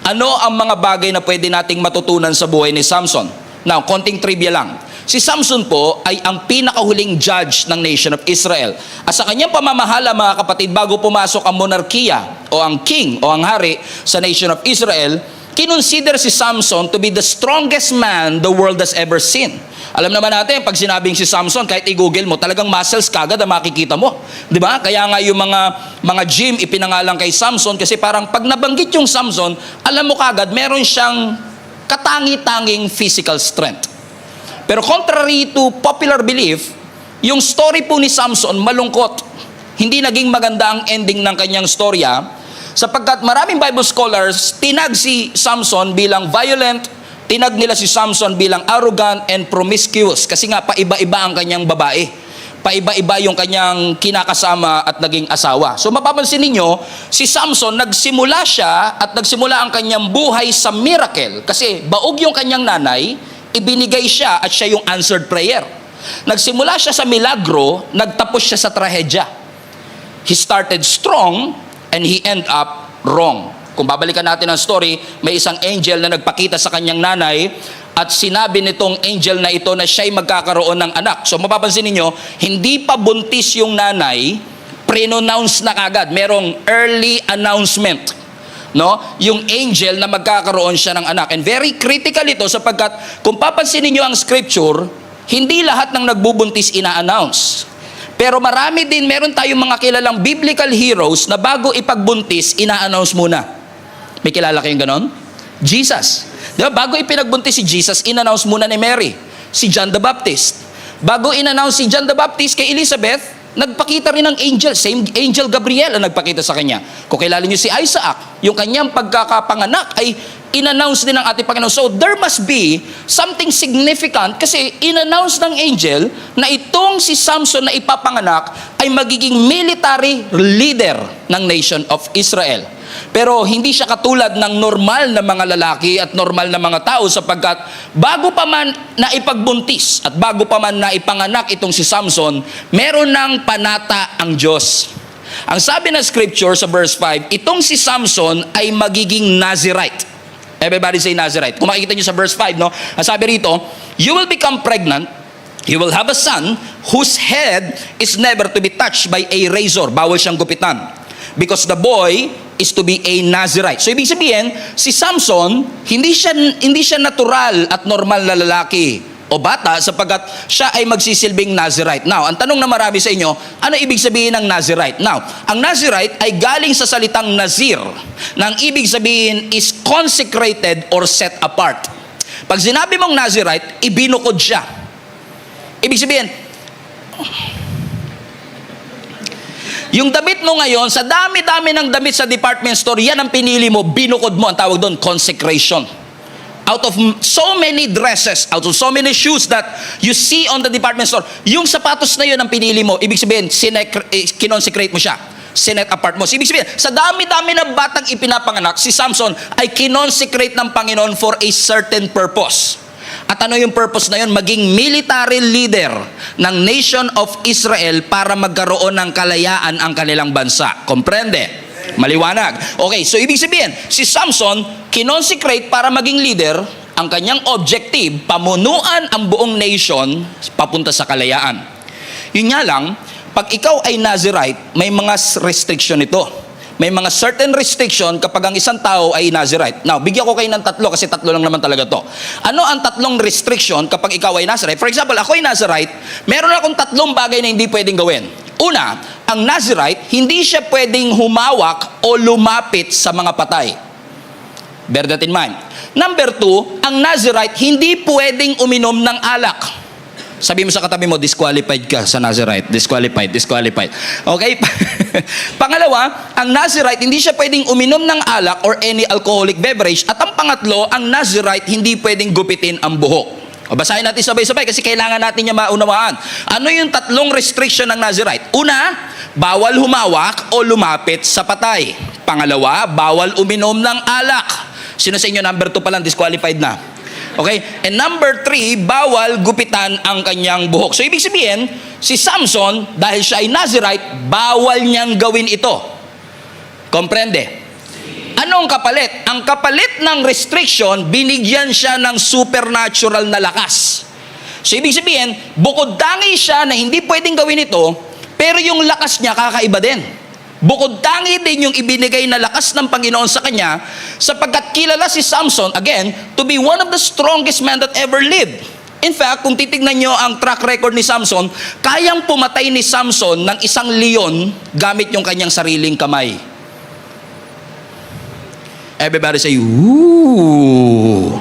Ano ang mga bagay na pwede nating matutunan sa buhay ni Samson? Now, konting trivia lang. Si Samson po ay ang pinakahuling judge ng nation of Israel. At sa kanyang pamamahala, mga kapatid, bago pumasok ang monarkiya o ang king o ang hari sa nation of Israel, kinonsider si Samson to be the strongest man the world has ever seen. Alam naman natin, pag sinabing si Samson, kahit i-google mo, talagang muscles kagad ang makikita mo. Di ba? Kaya nga yung mga gym ipinangalan kay Samson kasi parang pag nabanggit yung Samson, alam mo kagad, meron siyang katangi-tanging physical strength. Pero contrary to popular belief, yung story po ni Samson malungkot. Hindi naging maganda ang ending ng kanyang storya sapagkat maraming Bible scholars tinag si Samson bilang violent, tinag nila si Samson bilang arrogant and promiscuous kasi nga paiba-iba ang kanyang babae. Paiba-iba yung kanyang kinakasama at naging asawa. So mapapansin ninyo, si Samson nagsimula siya at nagsimula ang kanyang buhay sa miracle kasi baog yung kanyang nanay, ibinigay siya at siya yung answered prayer. Nagsimula siya sa milagro, nagtapos siya sa trahedya. He started strong and he ended up wrong. Kung babalikan natin ang story, may isang angel na nagpakita sa kanyang nanay at sinabi nitong angel na ito na siya'y magkakaroon ng anak. So mapapansin ninyo, hindi pa buntis yung nanay, pre-announce na kagad. Merong early announcement. No? Yung angel na magkakaroon siya ng anak. And very critical ito sapagkat kung papansin niyo ang scripture, hindi lahat ng nagbubuntis ina-announce. Pero marami din, meron tayong mga kilalang biblical heroes na bago ipagbuntis, ina-announce muna. May kilala kayong ganon? Jesus. Diba? Bago ipinagbuntis si Jesus, in-announce muna ni Mary. Si John the Baptist. Bago in-announce si John the Baptist kay Elizabeth, nagpakita rin ng angel, same angel Gabriel ang nagpakita sa kanya. Kung kilala niyo si Isaac, yung kanyang pagkakapanganak ay in-announce din ng ating Panginoon. So there must be something significant kasi in-announce ng angel na itong si Samson na ipapanganak ay magiging military leader ng nation of Israel. Pero hindi siya katulad ng normal na mga lalaki at normal na mga tao sapagkat bago pa man na ipagbuntis at bago pa man na ipanganak itong si Samson, meron ng panata ang Diyos. Ang sabi ng scripture sa verse 5, itong si Samson ay magiging Nazirite. Everybody say Nazirite. Kung makikita nyo sa verse 5, no? Ang sabi rito, you will become pregnant, you will have a son whose head is never to be touched by a razor. Bawal siyang gupitan. Because the boy is to be a Nazirite. So ibig sabihin, si Samson, hindi siya natural at normal na lalaki o bata sapagkat siya ay magsisilbing Nazirite. Now, ang tanong na marami sa inyo, ano ibig sabihin ng Nazirite? Now, ang Nazirite ay galing sa salitang Nazir, na ang ibig sabihin is consecrated or set apart. Pag sinabi mong Nazirite, ibinukod siya. Ibig sabihin, yung damit mo ngayon, sa dami-dami ng damit sa department store, yan ang pinili mo, binukod mo, ang tawag doon, consecration. Out of so many dresses, out of so many shoes that you see on the department store, yung sapatos na yun ang pinili mo, ibig sabihin, kinonsecrate mo siya, sinet apart mo. So, ibig sabihin, sa dami-dami ng batang ipinapanganak, si Samson ay kinonsecrate ng Panginoon for a certain purpose. At ano yung purpose na yun? Maging military leader ng nation of Israel para magkaroon ng kalayaan ang kanilang bansa. Komprende? Maliwanag. Okay, so ibig sabihin, si Samson, kinonsecrate para maging leader, ang kanyang objective, pamunuan ang buong nation papunta sa kalayaan. Yun nga lang, pag ikaw ay Nazirite, may mga restriction ito. May mga certain restriction kapag ang isang tao ay Nazirite. Now, bigyan ko kayo ng tatlo kasi tatlo lang naman talaga to. Ano ang tatlong restriction kapag ikaw ay Nazirite? For example, ako ay Nazirite, meron akong tatlong bagay na hindi pwedeng gawin. Una, ang Nazirite, hindi siya pwedeng humawak o lumapit sa mga patay. Bear that in mind. Number two, ang Nazirite, hindi pwedeng uminom ng alak. Sabi mo sa katabi mo, disqualified ka sa Nazirite. Disqualified. Okay? Pangalawa, ang Nazirite, hindi siya pwedeng uminom ng alak or any alcoholic beverage. At ang pangatlo, ang Nazirite, hindi pwedeng gupitin ang buhok. O basahin natin sabay-sabay kasi kailangan natin niya maunawaan. Ano yung tatlong restriction ng Nazirite? Una, bawal humawak o lumapit sa patay. Pangalawa, bawal uminom ng alak. Sino sa inyo number 2 pa lang disqualified na? Okay? And number 3, bawal gupitan ang kanyang buhok. So, ibig sabihin, si Samson, dahil siya ay Nazirite, bawal niyang gawin ito. Komprende? Anong kapalit? Ang kapalit ng restriction, binigyan siya ng supernatural na lakas. So ibig sabihin, bukod tangi siya na hindi pwedeng gawin ito, pero yung lakas niya kakaiba din. Bukod tangi din yung ibinigay na lakas ng Panginoon sa kanya, sapagkat kilala si Samson, again, to be one of the strongest men that ever lived. In fact, kung titignan nyo ang track record ni Samson, kayang pumatay ni Samson ng isang leon gamit yung kanyang sariling kamay. Everybody say, "Ooh."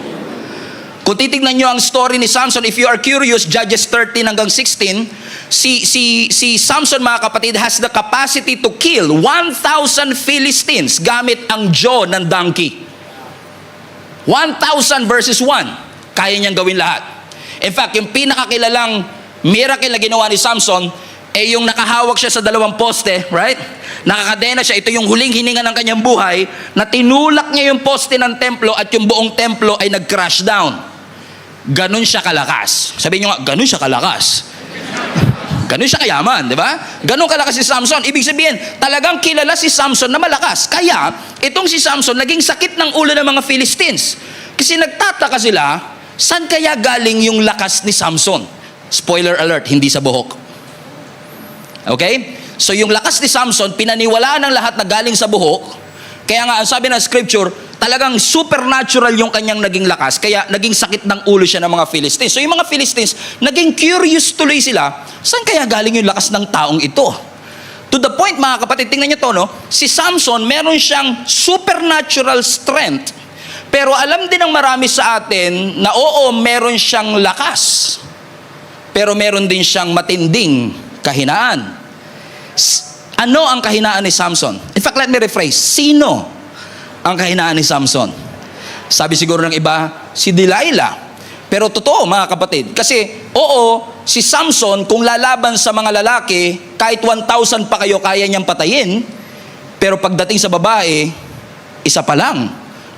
Kung titignan nyo ang story ni Samson, if you are curious, Judges 13 hanggang 16, si Samson, mga kapatid, has the capacity to kill 1,000 Philistines gamit ang jaw ng donkey. 1,000 versus 1. Kaya niyang gawin lahat. In fact, yung pinakakilalang miracle na ginawa ni Samson, yung nakahawak siya sa dalawang poste, right? Nakakadena siya. Ito yung huling hininga ng kanyang buhay, na tinulak niya yung poste ng templo at yung buong templo ay nag-crash down. Ganun siya kalakas. Sabihin nyo nga, ganun siya kalakas. Ganun siya kayaman, di ba? Ganun kalakas si Samson. Ibig sabihin, talagang kilala si Samson na malakas. Kaya, itong si Samson, naging sakit ng ulo ng mga Philistines. Kasi nagtataka sila, saan kaya galing yung lakas ni Samson? Spoiler alert, hindi sa buhok. Okay? So yung lakas ni Samson, pinaniwalaan ng lahat na galing sa buhok. Kaya nga, ang sabi ng scripture, talagang supernatural yung kanyang naging lakas. Kaya naging sakit ng ulo siya ng mga Philistines. So yung mga Philistines, naging curious tuloy sila, saan kaya galing yung lakas ng taong ito? To the point, mga kapatid, tingnan niyo to, no? Si Samson, meron siyang supernatural strength. Pero alam din ng marami sa atin na oo, meron siyang lakas. Pero meron din siyang matinding kahinaan. Ano ang kahinaan ni Samson? In fact, let me rephrase. Sino ang kahinaan ni Samson? Sabi siguro ng iba, si Delilah. Pero totoo, mga kapatid. Kasi, oo, si Samson, kung lalaban sa mga lalaki, kahit 1,000 pa kayo, kaya niyang patayin. Pero pagdating sa babae, isa pa lang,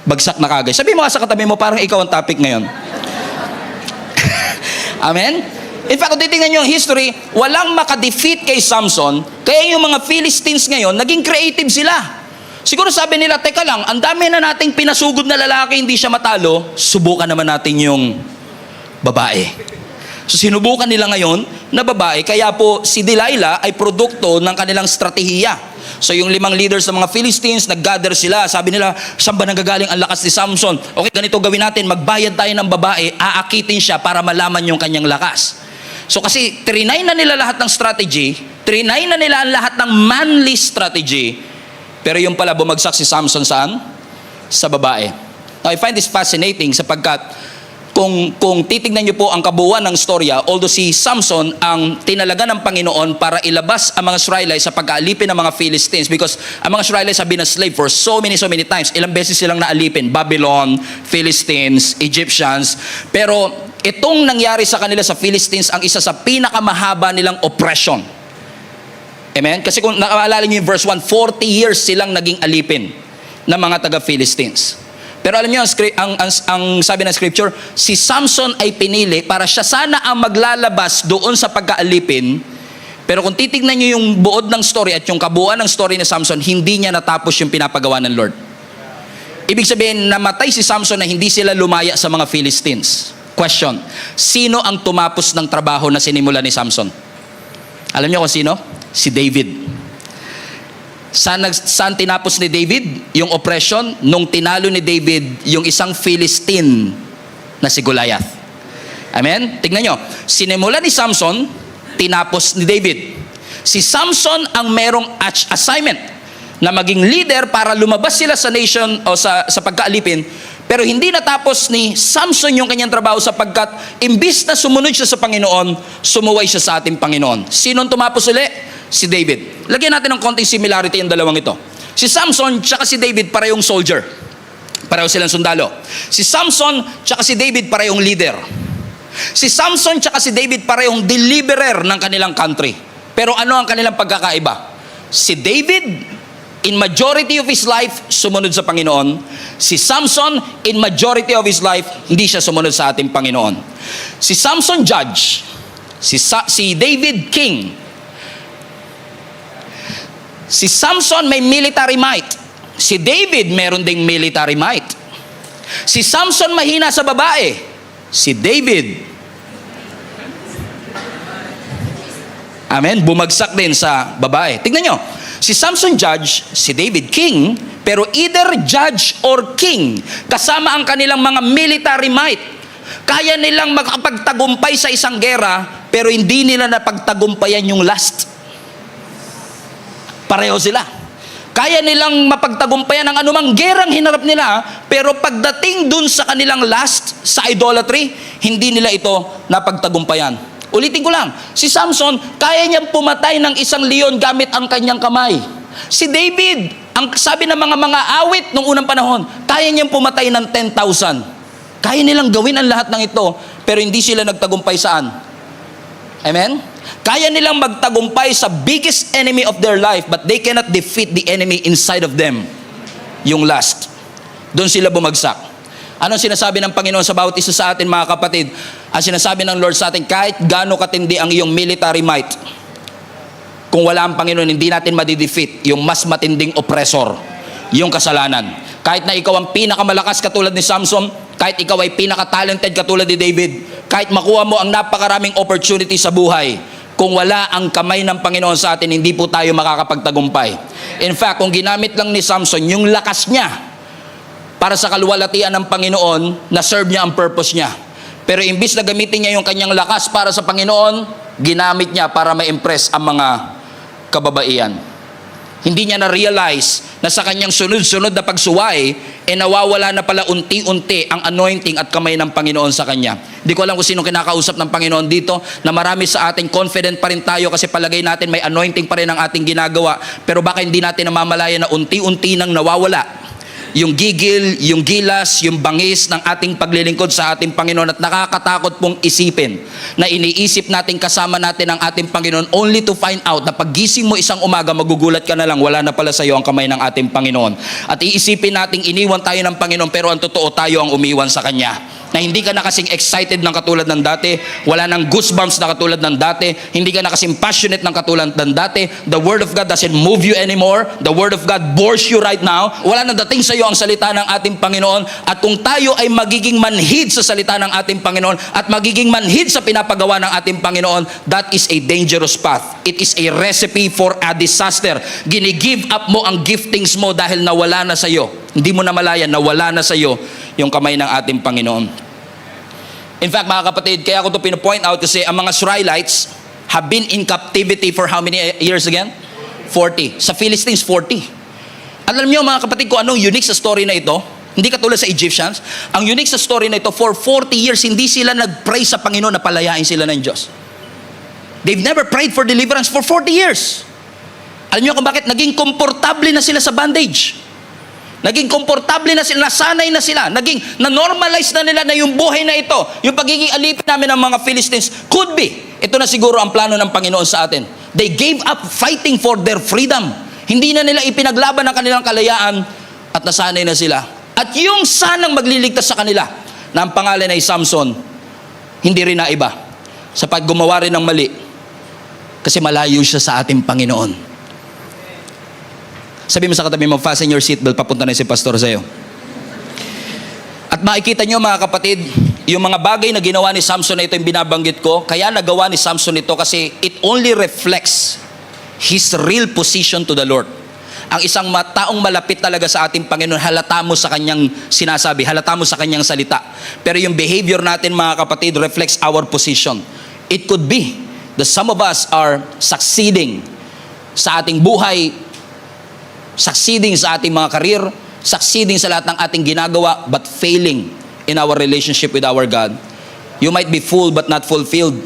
bagsak na kagad. Sabi mo nga sa katabi mo, parang ikaw ang topic ngayon. Amen? In fact, kung titingnan nyo yung history, walang makadefeat kay Samson, kaya yung mga Philistines ngayon, naging creative sila. Siguro sabi nila, teka lang, ang dami na nating pinasugod na lalaki, hindi siya matalo, subukan naman natin yung babae. So sinubukan nila ngayon na babae, kaya po si Delilah ay produkto ng kanilang strategiya. So yung 5 leaders ng mga Philistines, nag-gather sila, sabi nila, saan ba nanggagaling ang lakas ni Samson? Okay, ganito gawin natin, magbayad tayo ng babae, aakitin siya para malaman yung kanyang lakas. So kasi trinay na nila lahat ng strategy, trinay na nila lahat ng manly strategy, pero yung pala bumagsak si Samson saan? Sa babae. Now I find this fascinating sapagkat kung titignan niyo po ang kabuuan ng storya, although si Samson ang tinalaga ng Panginoon para ilabas ang mga Israelites sa pag-aalipin ng mga Philistines, because ang mga Israelites have been a slave for so many times. Ilang beses silang naalipin, Babylon, Philistines, Egyptians. Pero itong nangyari sa kanila sa Philistines ang isa sa pinakamahaba nilang oppression. Amen? Kasi kung nakaalala niyo yung verse 1, 40 years silang naging alipin ng mga taga-Philistines. Pero alam niyo, ang sabi ng scripture, si Samson ay pinili para siya sana ang maglalabas doon sa pagkaalipin. Pero kung titignan niyo yung buod ng story at yung kabuuan ng story ni Samson, hindi niya natapos yung pinapagawa ng Lord. Ibig sabihin, namatay si Samson na hindi sila lumaya sa mga Philistines. Question, sino ang tumapos ng trabaho na sinimula ni Samson? Alam niyo kung sino? Si David. Saan tinapos ni David yung oppression? Nung tinalo ni David yung isang Philistine na si Goliath. Amen? Tingnan nyo. Sinimula ni Samson, tinapos ni David. Si Samson ang merong assignment na maging leader para lumabas sila sa nation o sa pagkaalipin. Pero hindi natapos ni Samson yung kanyang trabaho sapagkat imbis na sumunod siya sa Panginoon, sumuway siya sa ating Panginoon. Sinong tumapos uli? Si David. Lagyan natin ng konting similarity yung dalawang ito. Si Samson tsaka si David parehong soldier. Pareho silang sundalo. Si Samson tsaka si David parehong leader. Si Samson tsaka si David parehong deliverer ng kanilang country. Pero ano ang kanilang pagkakaiba? Si David, in majority of his life, sumunod sa Panginoon. Si Samson, in majority of his life, hindi siya sumunod sa ating Panginoon. Si Samson, judge. Si David, king. Si Samson may military might. Si David meron ding military might. Si Samson mahina sa babae. Si David, amen, bumagsak din sa babae. Tignan nyo, si Samson judge, si David king, pero either judge or king, kasama ang kanilang mga military might. Kaya nilang makapagtagumpay sa isang gera, pero hindi nila napagtagumpayan yung last. Pareho sila. Kaya nilang mapagtagumpayan ang anumang gerang hinarap nila, pero pagdating dun sa kanilang last, sa idolatry, hindi nila ito napagtagumpayan. Ulitin ko lang, si Samson, kaya niyang pumatay ng isang leon gamit ang kanyang kamay. Si David, ang sabi ng mga awit nung unang panahon, kaya niyang pumatay ng 10,000. Kaya nilang gawin ang lahat ng ito, pero hindi sila nagtagumpay saan? Amen? Kaya nilang magtagumpay sa biggest enemy of their life, but they cannot defeat the enemy inside of them. Yung last. Doon sila bumagsak. Anong sinasabi ng Panginoon sa bawat isa sa atin, mga kapatid? Ang sinasabi ng Lord sa atin, kahit gaano katindi ang iyong military might, kung wala ang Panginoon, hindi natin madidefeat yung mas matinding oppressor, yung kasalanan. Kahit na ikaw ang pinakamalakas katulad ni Samson, kahit ikaw ay pinaka-talented katulad ni David, kahit makuha mo ang napakaraming opportunity sa buhay, kung wala ang kamay ng Panginoon sa atin, hindi po tayo makakapagtagumpay. In fact, kung ginamit lang ni Samson yung lakas niya para sa kaluwalhatian ng Panginoon, na-serve niya ang purpose niya. Pero imbis na gamitin niya yung kanyang lakas para sa Panginoon, ginamit niya para ma-impress ang mga kababaihan. Hindi niya na-realize na sa kanyang sunod-sunod na pagsuway, nawawala na pala unti-unti ang anointing at kamay ng Panginoon sa kanya. Hindi ko alam kung sino kinakausap ng Panginoon dito, na marami sa atin, confident pa rin tayo kasi palagay natin may anointing pa rin ang ating ginagawa, pero baka hindi natin namamalayan na unti-unti nang nawawala yung gigil, yung gilas, yung bangis ng ating paglilingkod sa ating Panginoon, at nakakatakot pong isipin na iniisip natin kasama natin ang ating Panginoon only to find out na paggising mo isang umaga, magugulat ka na lang, wala na pala sa iyo ang kamay ng ating Panginoon. At iisipin nating iniwan tayo ng Panginoon, pero ang totoo tayo ang umiwan sa Kanya. Na hindi ka na kasing excited ng katulad ng dati, wala nang goosebumps na katulad ng dati, hindi ka na kasing passionate ng katulad ng dati, the Word of God doesn't move you anymore, the Word of God bores you right now, wala na dating sa iyo ang salita ng ating Panginoon. At kung tayo ay magiging manhid sa salita ng ating Panginoon at magiging manhid sa pinapagawa ng ating Panginoon, that is a dangerous path. It is a recipe for a disaster. Gini-give up mo ang giftings mo dahil nawala na sa iyo. Hindi mo na malaya, nawala na sa iyo yung kamay ng ating Panginoon. In fact, mga kapatid, kaya ako ito pinapoint out kasi ang mga Israelites have been in captivity for how many years again? 40. Sa Philistines, 40. Alam niyo mga kapatid kung anong unique sa story na ito? Hindi katulad sa Egyptians. Ang unique sa story na ito, for 40 years, hindi sila nag-pray sa Panginoon na palayain sila ng Diyos. They've never prayed for deliverance for 40 years. Alam niyo kung bakit? Naging komportable na sila sa bondage. Naging komportable na sila, nasanay na sila, na-normalize na nila na yung buhay na ito, yung pagiging alipin namin ng mga Philistines, could be, ito na siguro ang plano ng Panginoon sa atin. They gave up fighting for their freedom. Hindi na nila ipinaglaban ang kanilang kalayaan at nasanay na sila. At yung sanang magliligtas sa kanila, na ang pangalan ay Samson, hindi rin na iba. Sa paggumawa rin ng mali, kasi malayo siya sa ating Panginoon. Sabi mo sa katabi mo, fasten your seatbelt, papunta na si pastor sa'yo. At makikita nyo mga kapatid, yung mga bagay na ginawa ni Samson na ito yung binabanggit ko, kaya nagawa ni Samson ito kasi it only reflects his real position to the Lord. Ang isang taong malapit talaga sa ating Panginoon, halata mo sa kanyang sinasabi, halata mo sa kanyang salita. Pero yung behavior natin mga kapatid reflects our position. It could be that some of us are succeeding sa ating buhay, succeeding sa ating mga career, succeeding sa lahat ng ating ginagawa, but failing in our relationship with our God. You might be full but not fulfilled.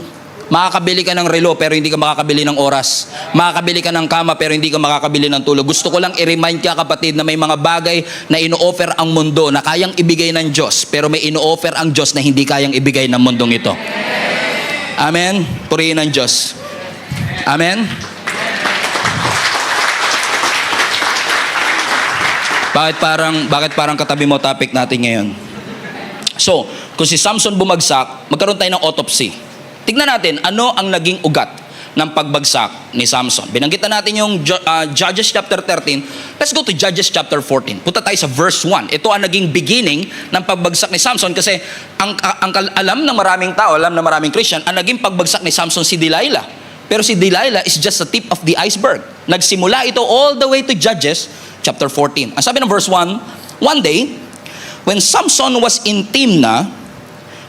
Makakabili ka ng relo pero hindi ka makakabili ng oras. Makakabili ka ng kama pero hindi ka makakabili ng tulog. Gusto ko lang i-remind ka kapatid na may mga bagay na ino-offer ang mundo na kayang ibigay ng Diyos, pero may ino-offer ang Diyos na hindi kayang ibigay ng mundong ito. Amen? Purihin ang Diyos. Amen? Bakit parang katabi mo topic natin ngayon? So, kung si Samson bumagsak, magkaroon tayo ng autopsy. Tignan natin, ano ang naging ugat? ng pagbagsak ni Samson. Binanggit na natin yung Judges chapter 13. Let's go to Judges chapter 14. Punta tayo sa verse 1. Ito ang naging beginning ng pagbagsak ni Samson kasi ang alam ng maraming tao, alam ng maraming Christian, ang naging pagbagsak ni Samson si Delilah. Pero si Delilah is just the tip of the iceberg. Nagsimula ito all the way to Judges chapter 14. Ang sabi ng verse 1, one day, when Samson was in Timnah,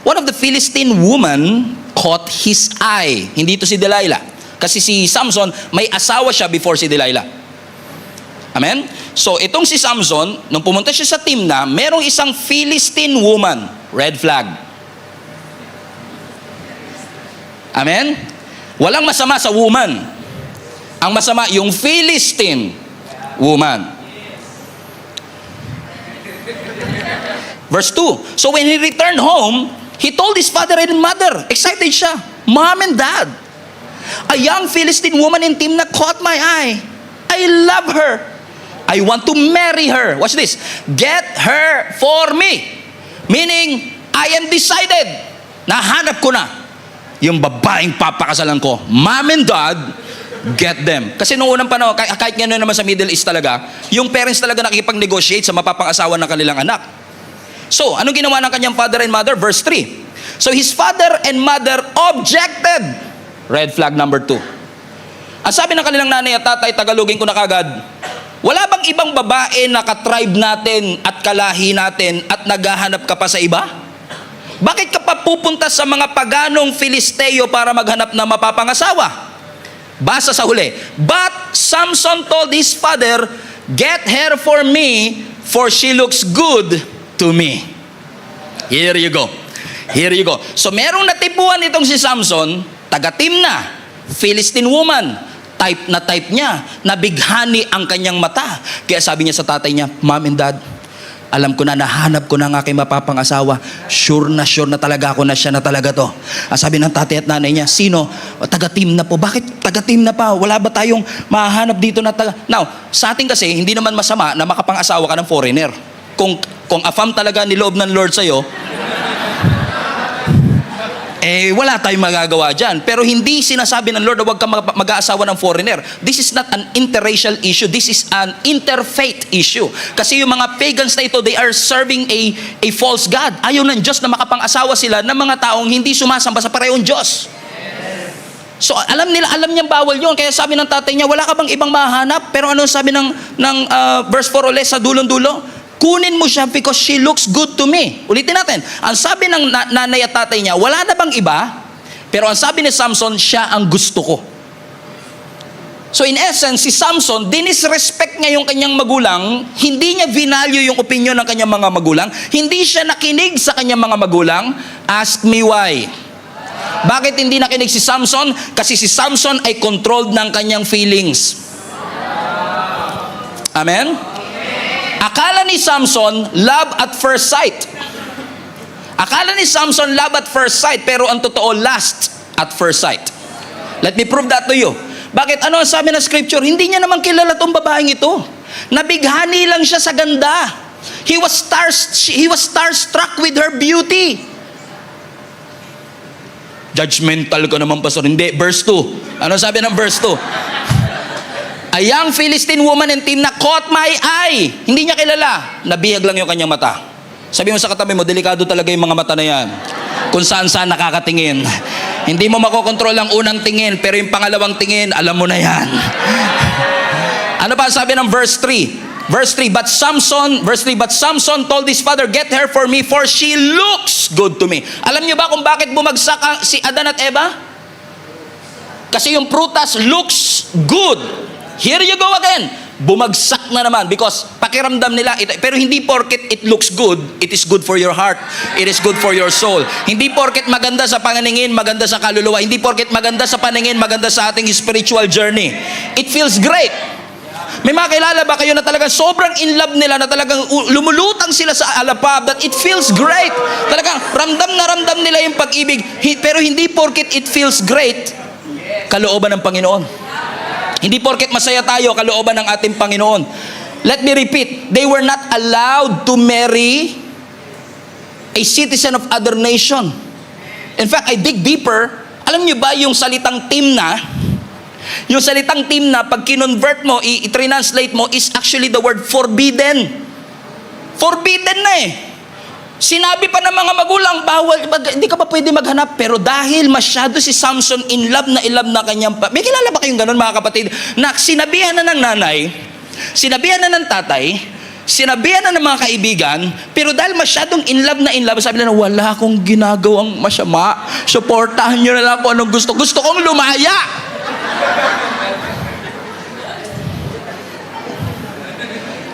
one of the Philistine women caught his eye. Hindi ito si Delilah. Kasi si Samson, may asawa siya before si Delilah. Amen? So, itong si Samson, nung pumunta siya sa Timnah, merong isang Philistine woman. Red flag. Amen? Walang masama sa woman. Ang masama, yung Philistine woman. Verse 2. So when he returned home, he told his father and mother. Excited siya. Mom and dad, a young Philistine woman in Timnah caught my eye. I love her. I want to marry her. Watch this. Get her for me. Meaning, I am decided. Nahanap ko na yung babaeng papakasalan ko. Mom and dad, get them. Kasi noong unang panahon, kahit nga naman sa Middle East talaga, yung parents talaga nakikipag-negotiate sa mapapangasawa ng kanilang anak. So, anong ginawa ng kanyang father and mother? Verse 3. So, his father and mother objected. Red flag number 2. Ang sabi ng kanilang nanay at tatay, Tagalogin ko na kagad, wala bang ibang babae na katribe natin at kalahi natin at naghahanap ka pa sa iba? Bakit ka pa pupunta sa mga paganong Filisteo para maghanap na mapapangasawa? Basa sa huli. But Samson told his father, get her for me, for she looks good to me. Here you go. Here you go. So merong natipuan itong si Samson, taga Timnah, Philistine woman. Type na type niya, nabighani ang kanyang mata. Kaya sabi niya sa tatay niya, Mom and Dad, alam ko na, nahanap ko na ang aking mapapangasawa. Sure na talaga ako na siya na talaga to. Ang sabi ng tatay at nanay niya, sino? Taga Timnah po. Bakit taga Timnah pa? Wala ba tayong mahanap dito na taga... Now, sa atin kasi, hindi naman masama na makapangasawa ka ng foreigner. Kung afam talaga niloob ng Lord sa'yo, wala tayong magagawa dyan. Pero hindi sinasabi ng Lord na huwag kang mag-aasawa ng foreigner. This is not an interracial issue. This is an interfaith issue. Kasi yung mga pagans na ito, they are serving a false God. Ayaw ng Diyos na makapang-asawa sila ng mga taong hindi sumasamba sa parehong Diyos. So alam niyang bawal yun. Kaya sabi ng tatay niya, wala ka bang ibang mahanap? Pero ano sabi ng verse 4 ulit sa dulong-dulo? Kunin mo siya because she looks good to me. Ulitin natin. Ang sabi ng nanay at tatay niya, wala na bang iba? Pero ang sabi ni Samson, siya ang gusto ko. So in essence, si Samson, dinisrespect niya yung kanyang magulang, hindi niya vinalue yung opinion ng kanyang mga magulang, hindi siya nakinig sa kanyang mga magulang. Ask me why. Bakit hindi nakinig si Samson? Kasi si Samson ay controlled ng kanyang feelings. Amen? Akala ni Samson, love at first sight. Akala ni Samson, love at first sight, pero ang totoo, lust at first sight. Let me prove that to you. Bakit? Ano ang sabi ng scripture? Hindi niya naman kilala tong babaeng ito. Nabighani lang siya sa ganda. He was starstruck with her beauty. Judgmental ka naman, pastor. Hindi, verse 2. Ano sabi ng verse 2? A young Philistine woman in Timnah caught my eye. Hindi niya kilala. Nabihag lang yung kanyang mata. Sabi mo sa katabi mo, delikado talaga yung mga mata na yan. Kung saan-saan nakakatingin. Hindi mo makokontrol ang unang tingin, pero yung pangalawang tingin, alam mo na yan. Ano pa sabi ng verse 3? Verse 3, but Samson told his father, get her for me, for she looks good to me. Alam niyo ba kung bakit bumagsak si Adan at Eva? Kasi yung prutas looks good. Here you go again. Bumagsak na naman because pakiramdam nila ito. Pero hindi porket it looks good, it is good for your heart. It is good for your soul. Hindi porket maganda sa paningin, maganda sa kaluluwa. Hindi porket maganda sa paningin, maganda sa ating spiritual journey. It feels great. May mga kilala ba kayo na talagang sobrang in love nila, na talagang lumulutang sila sa alapab, that it feels great. Talagang ramdam nila yung pag-ibig. Pero hindi porket it feels great, kalooban ng Panginoon. Hindi porket masaya tayo, kalooban ng ating Panginoon. Let me repeat, they were not allowed to marry a citizen of other nation. In fact, I dig deeper. Alam niyo ba yung salitang Timnah, Yung salitang timna, pag kinonvert mo, i-translate mo, is actually the word forbidden. Forbidden na eh. Sinabi pa ng mga magulang, bawal, hindi ka pa pwede maghanap. Pero dahil masyado si Samson in love na kanyang may kilala ba kayong ganun mga kapatid? Na sinabihan na ng nanay, sinabihan na ng tatay, sinabihan na ng mga kaibigan, pero dahil masyadong in love, sabi nila, wala akong ginagawang masama. Suportahan nyo na lang kung anong gusto. Gusto kong lumaya.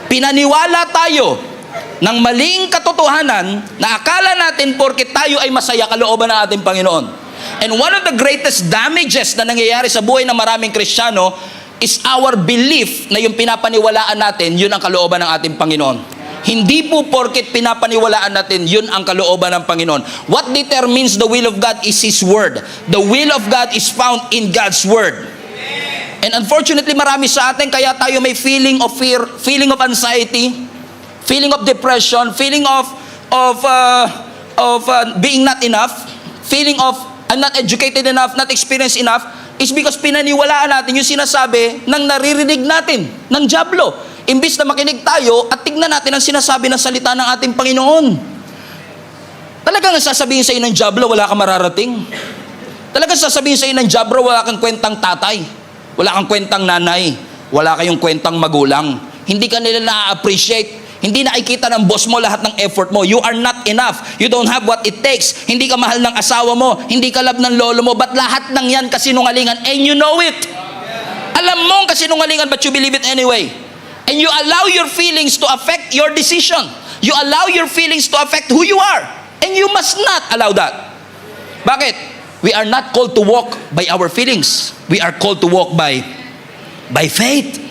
Pinaniwala tayo ng maling katotohanan na akala natin porket tayo ay masaya kalooban ng ating Panginoon. And one of the greatest damages na nangyayari sa buhay ng maraming Kristiyano is our belief na yung pinapaniwalaan natin, yun ang kalooban ng ating Panginoon. Hindi po porket pinapaniwalaan natin, yun ang kalooban ng Panginoon. What determines the will of God is His Word. The will of God is found in God's Word. And unfortunately, marami sa atin, kaya tayo may feeling of fear, feeling of anxiety, feeling of depression, feeling of being not enough, feeling of I'm not educated enough, not experienced enough, is because pinaniwalaan natin yung sinasabi ng naririnig natin, ng dyablo. Imbis na makinig tayo at tignan natin ang sinasabi ng salita ng ating Panginoon. Talagang sasabihin sa iyo ng dyablo, wala kang mararating. Talagang sasabihin sa iyo ng dyablo, wala kang kwentang tatay, wala kang kwentang nanay, wala kayong kwentang magulang. Hindi ka nila na-appreciate. Hindi nakikita ng boss mo lahat ng effort mo. You are not enough. You don't have what it takes. Hindi ka mahal ng asawa mo. Hindi ka love ng lolo mo. But lahat ng yan kasinungalingan. And you know it. Alam mo ang kasinungalingan, but you believe it anyway. And you allow your feelings to affect your decision. You allow your feelings to affect who you are. And you must not allow that. Bakit? We are not called to walk by our feelings. We are called to walk by faith.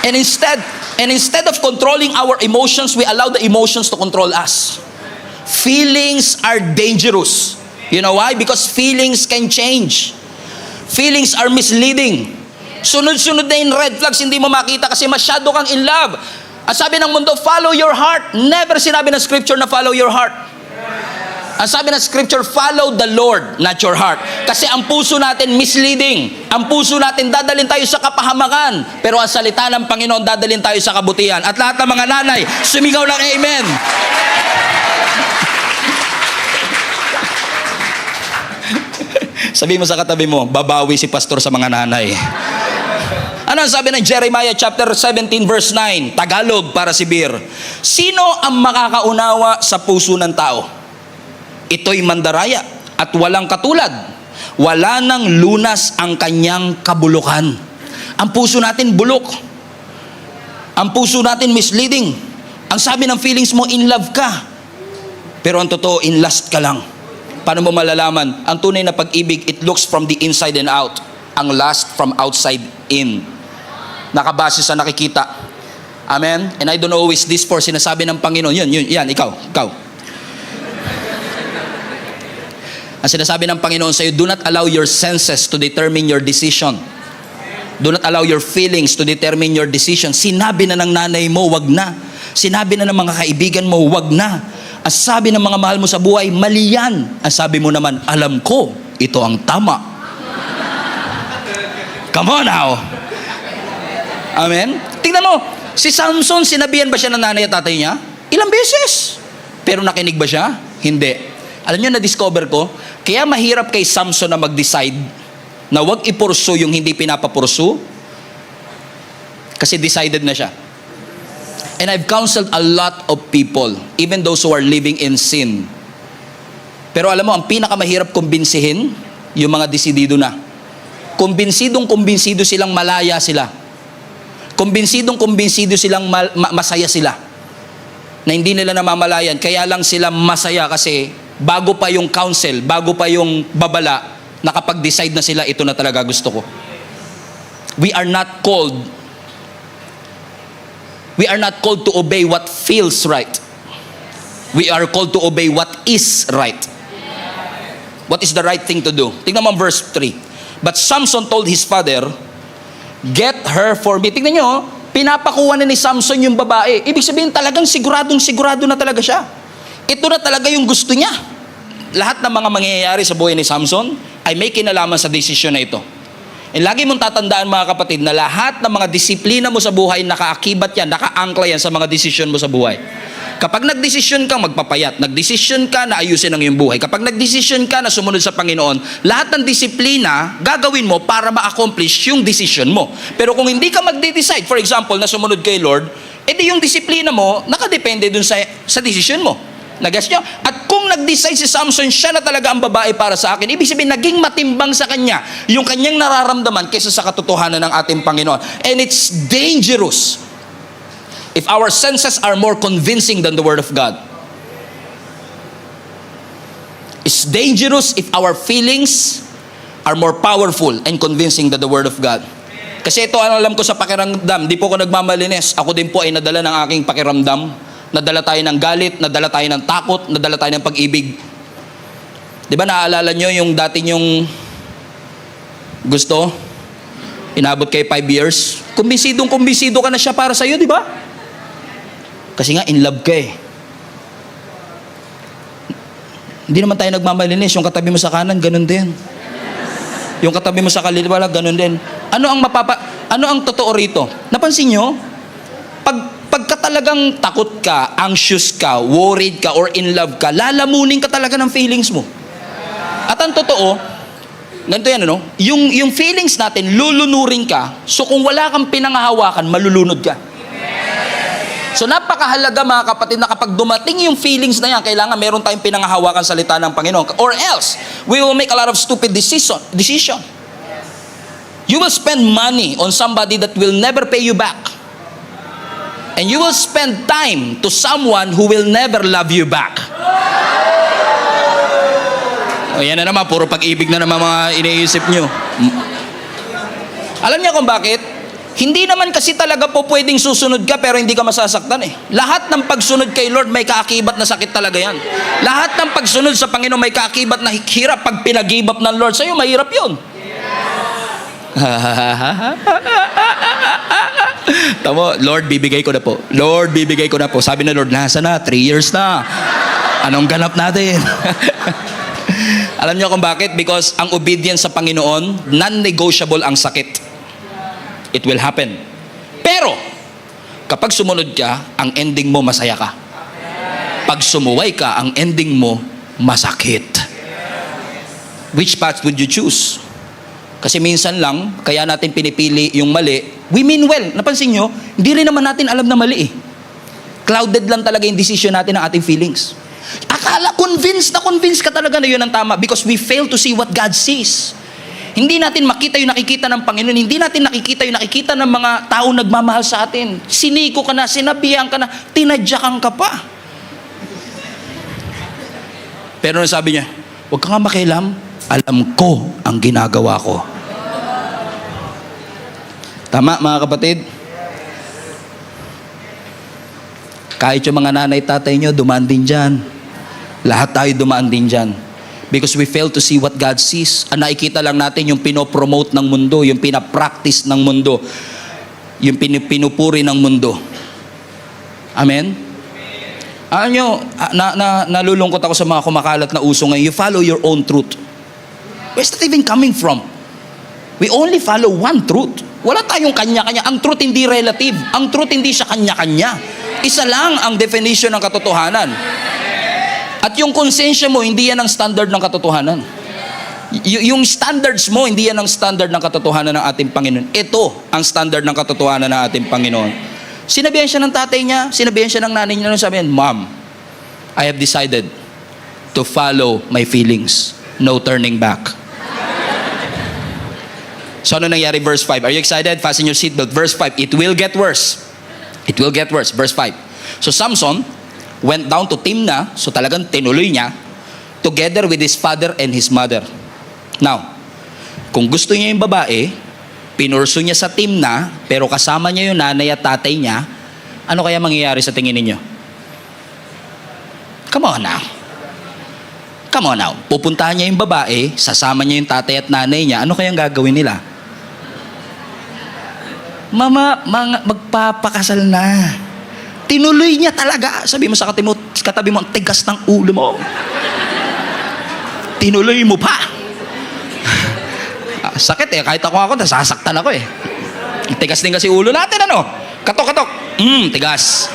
And instead of controlling our emotions, we allow the emotions to control us. Feelings are dangerous. You know why? Because feelings can change. Feelings are misleading. Sunod-sunod na yung red flags, hindi mo makita kasi masyado kang in love. Ang sabi ng mundo, follow your heart. Never sinabi ng scripture na follow your heart. Ang sabi ng scripture, follow the Lord, not your heart. Kasi ang puso natin misleading. Ang puso natin dadalhin tayo sa kapahamakan. Pero ang salita ng Panginoon dadalhin tayo sa kabutihan. At lahat ng mga nanay, sumigaw ng amen. Sabi mo sa katabi mo, babawi si pastor sa mga nanay. Ano ang sabi ng Jeremiah chapter 17 verse 9? Tagalog para si Bir. Sino ang makakaunawa sa puso ng tao? Ito'y mandaraya at walang katulad. Wala nang lunas ang kanyang kabulukan. Ang puso natin bulok. Ang puso natin misleading. Ang sabi ng feelings mo, in love ka. Pero ang totoo, in lust ka lang. Paano mo malalaman? Ang tunay na pag-ibig, it looks from the inside and out. Ang lust from outside in. Nakabase sa nakikita. Amen? And I don't know who is this for. Sinasabi ng Panginoon. Yan, ikaw. Ang sinasabi ng Panginoon sa iyo, do not allow your senses to determine your decision. Do not allow your feelings to determine your decision. Sinabi na ng nanay mo, wag na. Sinabi na ng mga kaibigan mo, wag na. Ang sabi ng mga mahal mo sa buhay, mali yan. Ang sabi mo naman, alam ko, ito ang tama. Come on now. Amen? Tingnan mo, si Samson, sinabihan ba siya ng nanay at tatay niya? Ilang beses. Pero nakinig ba siya? Hindi. Alam niyo, na-discover ko, kaya mahirap kay Samson na mag-decide na wag ipursu yung hindi pinapapursu kasi decided na siya. And I've counseled a lot of people, even those who are living in sin. Pero alam mo, ang pinakamahirap kumbinsihin, yung mga desidido na. Kumbinsidong silang malaya sila. Kumbinsidong silang masaya sila. Na hindi nila namamalayan, kaya lang sila masaya kasi bago pa yung counsel, bago pa yung babala, nakapag-decide na sila, ito na talaga gusto ko. We are not called to obey what feels right. We are called to obey what is right. What is the right thing to do? Tingnan mo verse 3. But Samson told his father, get her for me. Tingnan nyo, pinapakuha na ni Samson yung babae. Ibig sabihin talagang sigurado na talaga siya. Ito na talaga yung gusto niya. lahat ng mga mangyayari sa buhay ni Samson ay may kinalaman sa desisyon na ito. And lagi mong tatandaan mga kapatid na lahat ng mga disiplina mo sa buhay, nakaakibat yan, nakaangkla yan sa mga desisyon mo sa buhay. Kapag nagdesisyon kang magpapayat, nagdesisyon ka na ayusin ang iyong buhay, kapag nagdesisyon ka na sumunod sa Panginoon, lahat ng disiplina gagawin mo para ma-accomplish yung desisyon mo. Pero kung hindi ka magde-decide, for example, na sumunod kay Lord, edi yung disiplina mo, nakadepende dun sa desisyon mo. Nagas nyo? At kung nag-decide si Samson, siya na talaga ang babae para sa akin, ibig sabihin, naging matimbang sa kanya yung kanyang nararamdaman kaysa sa katotohanan ng ating Panginoon. And it's dangerous if our senses are more convincing than the Word of God. It's dangerous if our feelings are more powerful and convincing than the Word of God. Kasi ito, ang alam ko sa pakiramdam, di po ako nagmamalinis. Ako din po ay nadala ng aking pakiramdam. Nadala tayo ng galit, nadala tayo ng takot, nadala tayo ng pag-ibig. Di ba naaalala nyo yung dati nyong gusto? Inabot kayo 5 years. Kumbinsido ka na siya para sa'yo, di ba? Kasi nga, in love ka eh. Hindi naman tayo nagmamalinis. Yung katabi mo sa kanan, ganun din. Yung katabi mo sa kaliwa, ganun din. Ano ang totoo rito? Napansin nyo? Pagka talagang takot ka, anxious ka, worried ka, or in love ka, lalamunin ka talaga ng feelings mo. At ang totoo, ganito yan, ano? Yung feelings natin, lulunurin ka. So kung wala kang pinangahawakan, malulunod ka. So napakahalaga mga kapatid na kapag dumating yung feelings na yan, kailangan meron tayong pinangahawakan salita ng Panginoon. Or else, we will make a lot of stupid decision. You will spend money on somebody that will never pay you back. And you will spend time to someone who will never love you back. O yan na naman, puro pag-ibig na naman mga iniisip nyo. Alam niyo kung bakit? Hindi naman kasi talaga po pwedeng susunod ka pero hindi ka masasaktan eh. Lahat ng pagsunod kay Lord may kaakibat na sakit talaga yan. Lahat ng pagsunod sa Panginoon may kaakibat na hirap. Pag pinag-give up ng Lord sa'yo, mahirap yun. Tamo, Lord, bibigay ko na po. Lord, bibigay ko na po. Sabi na Lord, nasa na? 3 years na. Anong ganap natin? Alam niyo kung bakit? Because ang obedience sa Panginoon, non-negotiable ang sakit. It will happen. Pero, kapag sumunod ka, ang ending mo masaya ka. Pag sumuway ka, ang ending mo masakit. Which path would you choose? Kasi minsan lang, kaya natin pinipili yung mali. We mean well. Napansin nyo, hindi rin naman natin alam na mali eh. Clouded lang talaga yung decision natin ng ating feelings. Akala, convinced ka talaga na yun ang tama because we fail to see what God sees. Hindi natin makita yung nakikita ng Panginoon. Hindi natin nakikita yung nakikita ng mga tao nagmamahal sa atin. Siniko ka na, sinabihan ka na, tinadyakan ka pa. Pero sabi niya, huwag ka nga makialam. Alam ko ang ginagawa ko. Tama mga kapatid? Kahit yung mga nanay, tatay nyo, dumaan din dyan. Lahat tayo dumaan din dyan. Because we fail to see what God sees. Ang nakikita lang natin yung pinopromote ng mundo, yung pinapractice ng mundo, yung pinupuri ng mundo. Amen? Alam nyo, nalulungkot ako sa mga kumakalat na uso ngayon. You follow your own truth. Where's that even coming from? We only follow one truth. Wala tayong kanya-kanya. Ang truth hindi relative. Ang truth hindi siya kanya-kanya. Isa lang ang definition ng katotohanan. At yung konsensya mo, hindi yan ang standard ng katotohanan. Yung standards mo, hindi yan ang standard ng katotohanan ng ating Panginoon. Ito ang standard ng katotohanan ng ating Panginoon. Sinabihan siya ng tatay niya, sinabihan siya ng nanay niya, sabihin, Mom, I have decided to follow my feelings. No turning back. So ano nangyari verse 5? Are you excited? Fasten your seatbelt. Verse 5, it will get worse. It will get worse. Verse 5. So Samson went down to Timnah, so talagang tinuloy niya, together with his father and his mother. Now, kung gusto niya yung babae, pinurso niya sa Timnah, pero kasama niya yung nanay at tatay niya, ano kaya mangyayari sa tingin ninyo? Come on now. Come on now. Pupuntahan niya yung babae, sasama niya yung tatay at nanay niya, ano kayang gagawin nila? Mama, magpapakasal na. Tinuloy niya talaga. Sabi mo sa katabi mo, ang tigas ng ulo mo. tinuloy mo pa. Sakit eh, kahit ako, nasasaktan ako eh. Tigas din kasi ulo natin, ano? Katok-katok. Tigas.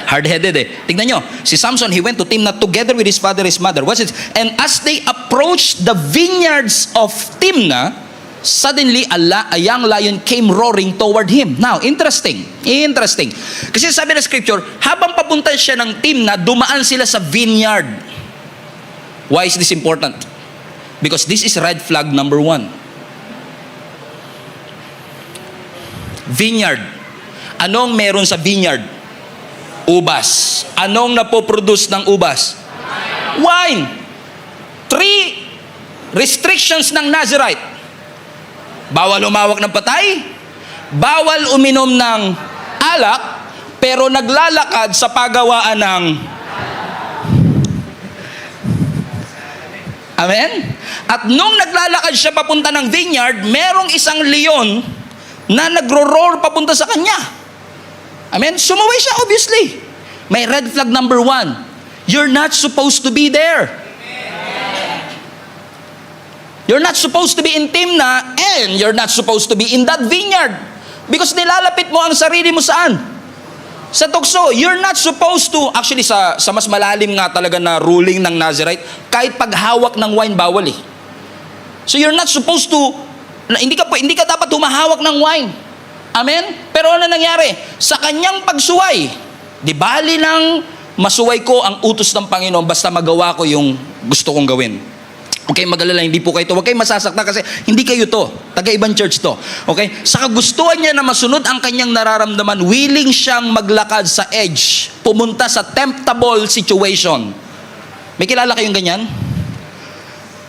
Hard-headed eh. Tignan nyo, si Samson, he went to Timnah together with his father, his mother. What's it? And as they approached the vineyards of Timnah, suddenly a young lion came roaring toward him. Now, interesting. Kasi sabi ng scripture, habang papunta siya ng Timnah, dumaan sila sa vineyard. Why is this important? Because this is red flag number 1. Vineyard. Anong meron sa vineyard? Ubas. Anong napoproduce ng ubas? Wine. 3 restrictions ng Nazirite. Bawal humawak ng patay, bawal uminom ng alak, pero naglalakad sa pagawaan ng... Amen? At nung naglalakad siya papunta ng vineyard, merong isang leon na nagro-roar papunta sa kanya. Amen? Sumuway siya, obviously. May red flag number 1. You're not supposed to be there. You're not supposed to be in Timnah, and you're not supposed to be in that vineyard. Because nilalapit mo ang sarili mo saan? Sa tukso. You're not supposed to, actually sa mas malalim nga talaga na ruling ng Nazirite, kahit paghawak ng wine, bawal eh. So you're not supposed to, hindi ka dapat humahawak ng wine. Amen? Pero ano nangyari? Sa kanyang pagsuway, di bali lang masuway ko ang utos ng Panginoon basta magawa ko yung gusto kong gawin. Okay, mag-alala, hindi po kayo to. Huwag kayo masasaktan kasi hindi kayo to. Taga-ibang church to. Okay? Sa kagustuhan niya na masunod ang kanyang nararamdaman, willing siyang maglakad sa edge, pumunta sa temptable situation. May kilala kayong ganyan?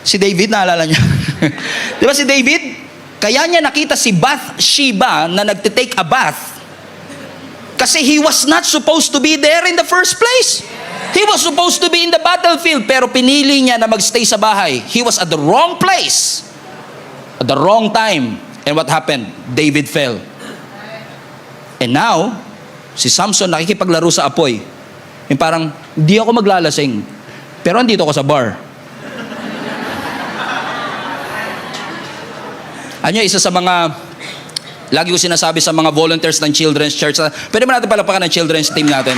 Si David, naalala niya? Di ba si David? Kaya niya nakita si Bathsheba na nagtitake a bath kasi he was not supposed to be there in the first place. He was supposed to be in the battlefield, pero pinili niya na magstay sa bahay. He was at the wrong place at the wrong time. And what happened? David fell. And now, si Samson nakikipaglaro sa apoy. Yung parang, hindi ako maglalasing, pero andito ako sa bar. Ano isa sa mga, lagi ko sinasabi sa mga volunteers ng Children's Church, pwede ba natin palapakan ng children's team natin?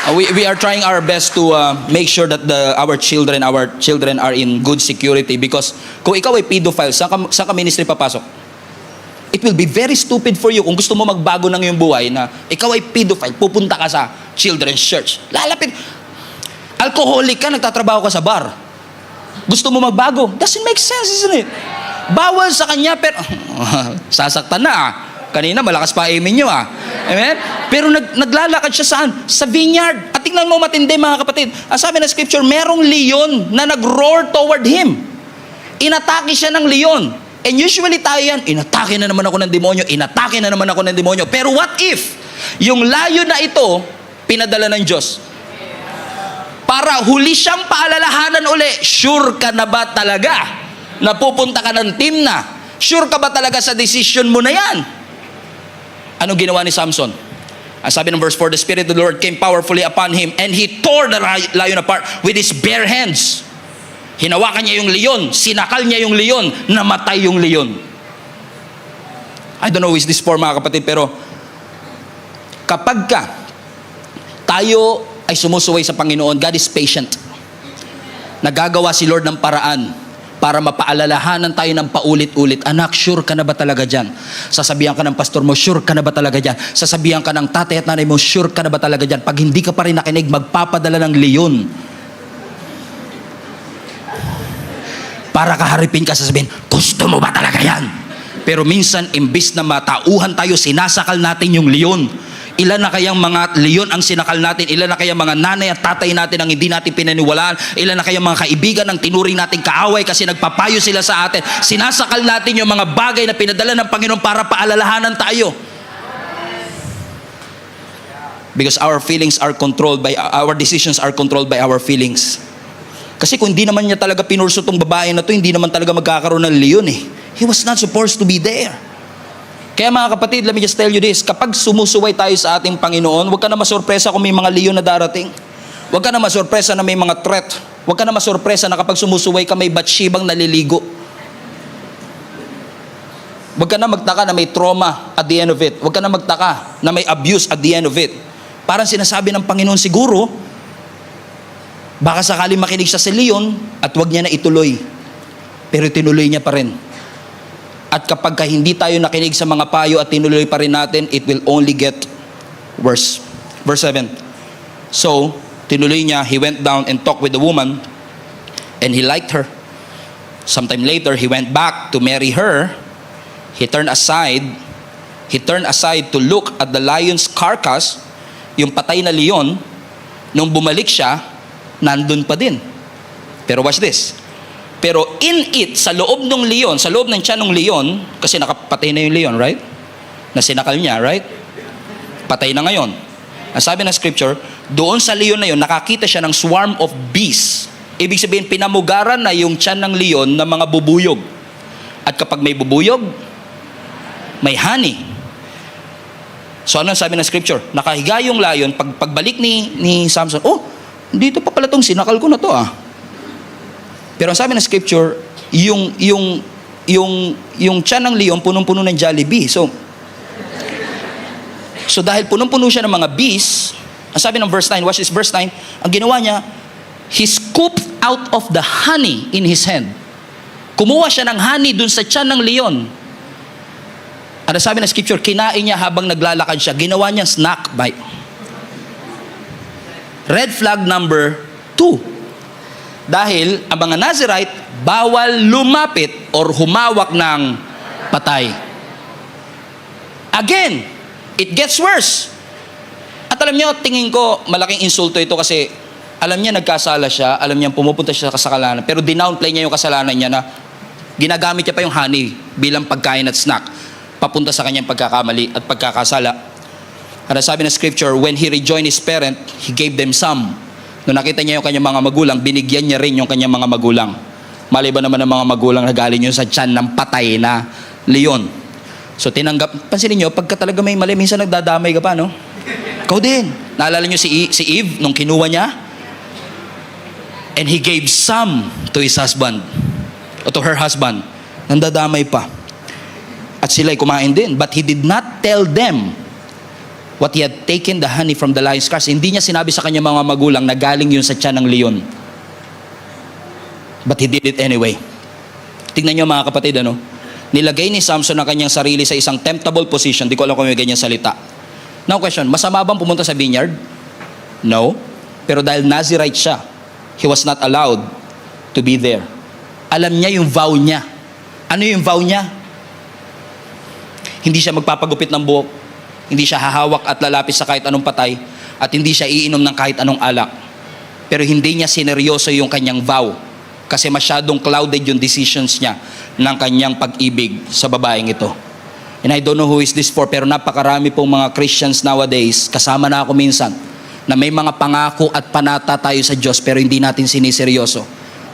We are trying our best to make sure that our children are in good security, because kung ikaw ay pedophile, saan ka ministry papasok? It will be very stupid for you kung gusto mo magbago ng iyong buhay na ikaw ay pedophile, pupunta ka sa Children's Church. Lalapit. Alcoholic ka, nagtatrabaho ka sa bar. Gusto mo magbago? Doesn't make sense, isn't it? Bawal sa kanya, pero sasaktan na ah. Kanina, malakas pa amen nyo ah. Amen? Pero naglalakad siya saan? Sa vineyard. At tingnan mo matindi mga kapatid. Ang sabi ng scripture, merong leon na nag-roar toward him. Inatake siya ng leon. And usually tayo yan, inatake na naman ako ng demonyo, inatake na naman ako ng demonyo. Pero what if, yung layo na ito, pinadala ng Diyos? Para huli siyang paalalahanan uli, sure ka na ba talaga na pupunta ka ng Timnah? Sure ka ba talaga sa decision mo na yan? Ano ginawa ni Samson? Ang sabi ng verse 4, the Spirit of the Lord came powerfully upon him, and he tore the lion apart with his bare hands. Hinawakan niya yung leon, sinakal niya yung leon, namatay yung leon. I don't know who is this for mga kapatid, pero kapag tayo ay sumusuway sa Panginoon, God is patient. Nagagawa si Lord ng paraan para mapaalalahanan tayo ng paulit-ulit. Anak, sure ka na ba talaga dyan? Sasabihan ka ng pastor mo, sure ka na ba talaga dyan? Sasabihan ka ng tatay at nanay mo, sure ka na ba talaga dyan? Pag hindi ka pa rin nakinig, magpapadala ng leon. Para kaharipin ka, sasabihin, gusto mo ba talaga yan? Pero minsan, imbis na matauhan tayo, sinasakal natin yung leon. Ilan na kayang mga leon ang sinakal natin? Ilan na kayang mga nanay at tatay natin ang hindi natin pinaniwalaan? Ilan na kayang mga kaibigan ang tinuring natin kaaway kasi nagpapayo sila sa atin? Sinasakal natin yung mga bagay na pinadala ng Panginoon para paalalahanan tayo. Because our feelings are controlled by, our decisions are controlled by our feelings. Kasi kung hindi naman niya talaga pinurso tong babae na to, hindi naman talaga magkakaroon ng leon eh. He was not supposed to be there. Kaya mga kapatid, let me just tell you this, kapag sumusuway tayo sa ating Panginoon, huwag ka na masurpresa kung may mga leon na darating. Huwag ka na masurpresa na may mga threat. Huwag ka na masurpresa na kapag sumusuway ka may Batshebang naliligo. Huwag ka na magtaka na may trauma at the end of it. Huwag ka na magtaka na may abuse at the end of it. Parang sinasabi ng Panginoon siguro, baka sakali makinig siya sa leon at huwag niya na ituloy. Pero tinuloy niya pa rin. At kapag hindi tayo nakinig sa mga payo at tinuloy pa rin natin, it will only get worse. Verse 7. So, tinuloy niya, he went down and talked with the woman and he liked her. Sometime later, he went back to marry her. He turned aside to look at the lion's carcass, yung patay na leon. Nung bumalik siya, nandun pa din. Pero watch this. Pero in it, sa loob ng leon, sa loob ng tiyan ng leon, kasi nakapatay na yung leon, right? Na sinakal niya, right? Patay na ngayon. Ang sabi ng scripture, doon sa leon na yun, nakakita siya ng swarm of bees. Ibig sabihin, pinamugaran na yung tiyan ng leon ng mga bubuyog. At kapag may bubuyog, may honey. So ano sabi ng scripture? Nakahiga yung lion, pagbalik ni Samson, oh, dito pa pala tong sinakal ko na to ah. Pero ang sabi ng scripture, yung tiyan ng leon, punong-puno ng Jollibee. So dahil punong-puno siya ng mga bees, ang sabi ng verse 9, watch this, verse 9, ang ginawa niya, he scooped out of the honey in his hand. Kumuha siya ng honey dun sa tiyan ng leon. Ano sabi ng scripture, kinain niya habang naglalakad siya, ginawa niya snack bite. Red flag number 2. Dahil ang mga Nazirite, bawal lumapit or humawak ng patay. Again, it gets worse. At alam niyo, tingin ko, malaking insulto ito kasi alam niya nagkasala siya, alam niya pumupunta siya sa kasalanan, pero dinownplay niya yung kasalanan niya na ginagamit niya pa yung honey bilang pagkain at snack papunta sa kanyang pagkakamali at pagkakasala. At sabi ng scripture, when he rejoined his parent, he gave them some. Nung nakita niya yung kanyang mga magulang, binigyan niya rin yung kanyang mga magulang. Maliban naman ng mga magulang na galing yun sa tiyan ng patay na leon. So tinanggap, pansinin niyo, pagka talaga may mali, minsan nagdadamay ka pa, no? Ikaw din. Naalala niyo si Eve nung kinuha niya? And he gave some to his husband, o to her husband. Nandadamay pa. At sila'y kumain din. But he did not tell them what he had taken the honey from the lion's carcass. Hindi niya sinabi sa kanya mga magulang na galing yun sa tiyan ng leon. But he did it anyway. Tingnan niyo mga kapatid, ano? Nilagay ni Samson ang kanyang sarili sa isang temptable position. Di ko alam kung may ganyan salita. Now question, masama bang pumunta sa vineyard? No. Pero dahil Nazirite siya, he was not allowed to be there. Alam niya yung vow niya. Ano yung vow niya? Hindi siya magpapagupit ng buhok. Hindi siya hahawak at lalapit sa kahit anong patay. At hindi siya iinom ng kahit anong alak. Pero hindi niya sineryoso yung kanyang vow. Kasi masyadong clouded yung decisions niya ng kanyang pag-ibig sa babaeng ito. And I don't know who is this for, pero napakarami pong mga Christians nowadays, kasama na ako minsan, na may mga pangako at panata tayo sa Diyos pero hindi natin siniseryoso.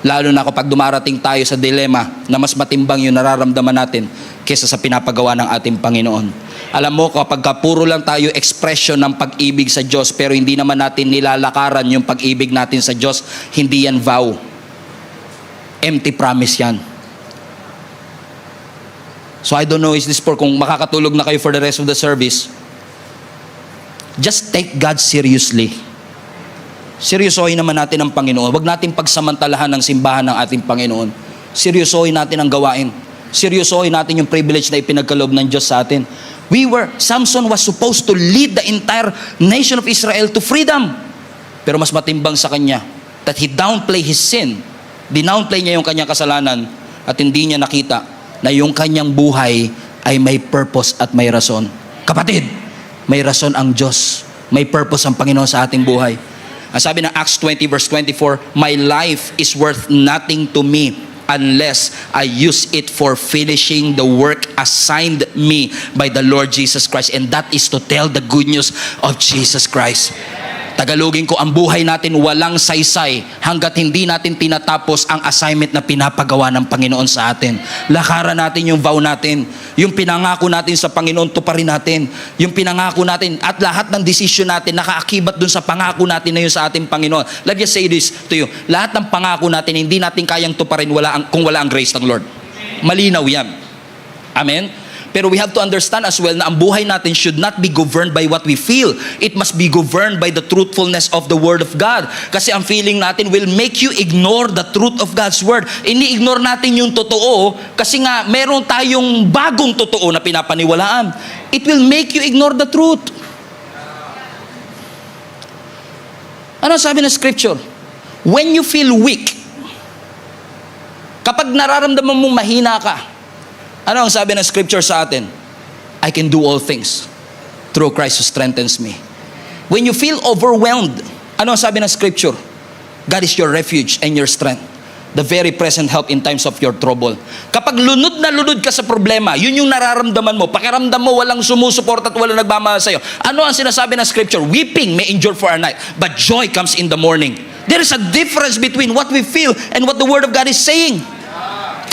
Lalo na kapag dumarating tayo sa dilema na mas matimbang yung nararamdaman natin kesa sa pinapagawa ng ating Panginoon. Alam mo, kapag puro lang tayo expression ng pag-ibig sa Diyos pero hindi naman natin nilalakaran yung pag-ibig natin sa Diyos, hindi yan vow. Empty promise yan. So I don't know, is this for kung makakatulog na kayo for the rest of the service, just take God seriously. Seryosohin naman natin ang Panginoon. Huwag natin pagsamantalahan ng simbahan ng ating Panginoon. Seryosohin natin ang gawain. Seryosohin natin yung privilege na ipinagkaloob ng Diyos sa atin. Samson was supposed to lead the entire nation of Israel to freedom. Pero mas matimbang sa kanya that he downplay his sin. Dinownplay niya yung kanyang kasalanan at hindi niya nakita na yung kanyang buhay ay may purpose at may rason. Kapatid, may rason ang Diyos. May purpose ang Panginoon sa ating buhay. Ang sabi ng Acts 20 verse 24, my life is worth nothing to me unless I use it for finishing the work assigned me by the Lord Jesus Christ. And that is to tell the good news of Jesus Christ. Tagalogin ko, ang buhay natin walang saysay hanggat hindi natin tinatapos ang assignment na pinapagawa ng Panginoon sa atin. Lakaran natin yung vow natin, yung pinangako natin sa Panginoon, tuparin natin. Yung pinangako natin at lahat ng desisyon natin nakaakibat dun sa pangako natin na yun sa ating Panginoon. Let me say this to you. Lahat ng pangako natin, hindi natin kayang tuparin kung wala ang grace ng Lord. Malinaw yan. Amen? Pero we have to understand as well na ang buhay natin should not be governed by what we feel. It must be governed by the truthfulness of the Word of God. Kasi ang feeling natin will make you ignore the truth of God's Word. Ini-ignore natin yung totoo kasi nga meron tayong bagong totoo na pinapaniwalaan. It will make you ignore the truth. Ano sabi ng Scripture? When you feel weak, kapag nararamdaman mong mahina ka, ano ang sabi ng Scripture sa atin? I can do all things through Christ who strengthens me. When you feel overwhelmed, ano ang sabi ng Scripture? God is your refuge and your strength, the very present help in times of your trouble. Kapag lunod na lunod ka sa problema, yun yung nararamdaman mo, pakiramdam mo walang sumusuport at walang nagmamahal sa'yo. Ano ang sinasabi ng Scripture? Weeping may endure for a night, but joy comes in the morning. There is a difference between what we feel and what the Word of God is saying.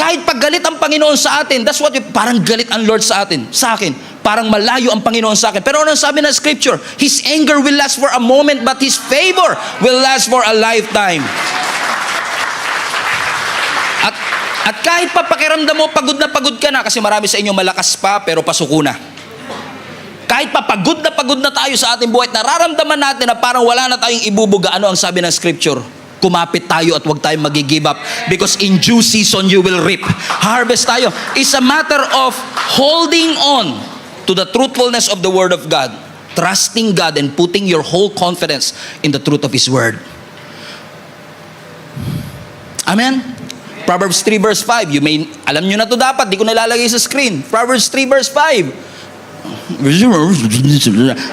Kahit pag galit ang Panginoon sa atin, that's what parang galit ang Lord sa atin, sa akin. Parang malayo ang Panginoon sa akin. Pero ano sabi ng Scripture? His anger will last for a moment, but His favor will last for a lifetime. At kahit pa pakiramdam mo, pagod ka na, kasi marami sa inyo malakas pa, pero pasuko na. Kahit pa pagod na tayo sa ating buhay, nararamdaman natin na parang wala na tayong ibubuga. Ano ang sabi ng Scripture? Kumapit tayo at huwag tayong mag-give up, because in due season you will reap. Harvest tayo. It's a matter of holding on to the truthfulness of the Word of God, trusting God and putting your whole confidence in the truth of His Word. Amen? Proverbs 3 verse 5. Alam nyo na to dapat, di ko nalalagay sa screen. Proverbs 3 verse 5.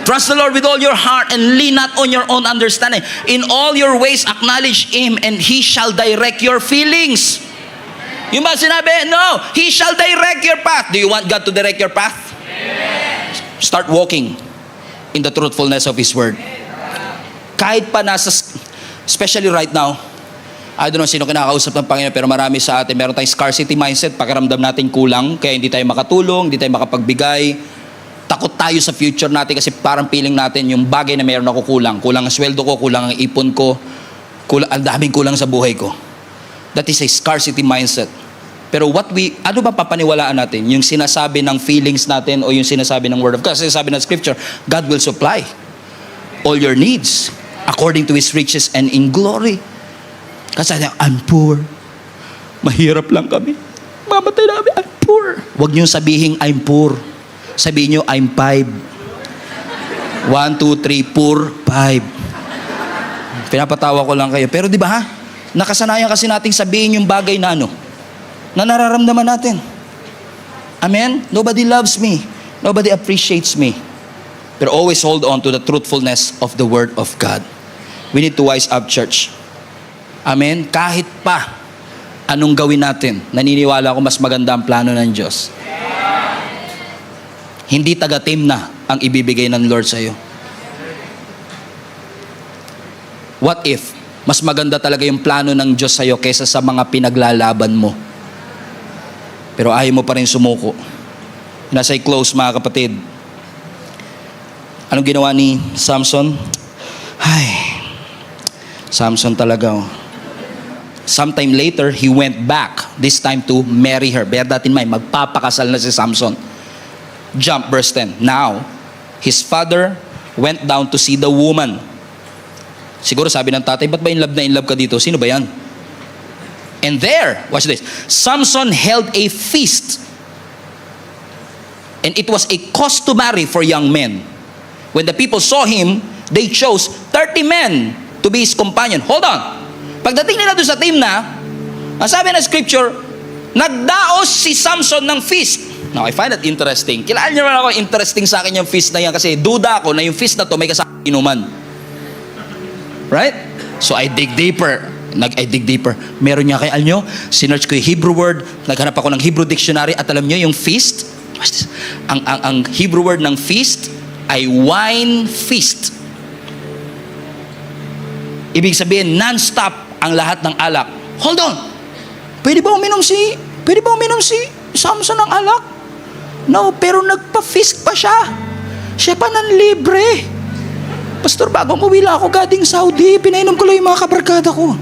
Trust the Lord with all your heart and lean not on your own understanding. In all your ways acknowledge Him and He shall direct your feelings. Yung ba sinabi? No, He shall direct your path. Do you want God to direct your path? Yes. Start walking in the truthfulness of His Word. Kahit pa especially right now, I don't know sino kinakausap ng Panginoon, pero marami sa atin, meron tayong scarcity mindset, pakiramdam natin kulang, kaya hindi tayo makatulong, hindi tayo makapagbigay. Takot tayo sa future natin kasi parang feeling natin yung bagay na meron ako kulang. Kulang ang sweldo ko, kulang ang ipon ko, ang daming kulang sa buhay ko. That is a scarcity mindset. Pero ano ba papaniwalaan natin? Yung sinasabi ng feelings natin o yung sinasabi ng Word of God? Kasi sabi ng Scripture, God will supply all your needs according to His riches and in glory. Kasi I'm poor. Mahirap lang kami. Mamatay na kami, I'm poor. Huwag niyong sabihin, I'm poor. Sabihin nyo, I'm 5. 1, 2, 3, poor, 5. Pinapatawa ko lang kayo. Pero di ba nakasanayan kasi nating sabihin yung bagay na na nararamdaman natin. Amen? Nobody loves me. Nobody appreciates me. Pero always hold on to the truthfulness of the Word of God. We need to wise up, church. Amen? Kahit pa anong gawin natin, naniniwala ako mas maganda ang plano ng Diyos. Hindi taga-team na ang ibibigay ng Lord sa iyo. What if mas maganda talaga yung plano ng Diyos sa iyo kaysa sa mga pinaglalaban mo? Pero ayaw mo pa rin sumuko. Nasa close, mga kapatid. Anong ginawa ni Samson? Samson talaga. Sometime later, he went back, this time to marry her. Bear that in mind, magpapakasal na si Samson. Jump, verse 10. Now, his father went down to see the woman. Siguro sabi ng tatay, ba't ba in love ka dito? Sino ba yan? And there, watch this, Samson held a feast. And it was a customary for young men. When the people saw him, they chose 30 men to be his companion. Hold on. Pagdating nila doon sa team ang sabi ng Scripture, nagdaos si Samson ng feast. Now, I find that interesting. Kailangan nyo naman ako, interesting sa akin yung feast na yan kasi duda ako na yung feast na to may kasama inuman. Right? So, I dig deeper. Meron niya kay Alnyo, sinearch ko yung Hebrew word, naghanap ako ng Hebrew dictionary at alam nyo yung feast, ang Hebrew word ng feast ay wine feast. Ibig sabihin, non-stop ang lahat ng alak. Hold on! Pwede ba uminom si Samson ng alak? No, pero nagpa-feast pa siya. Siya pa nanlibre. Pastor, bago umuwi lang ako galing Saudi, pinainom ko lang yung mga kabarkada ko.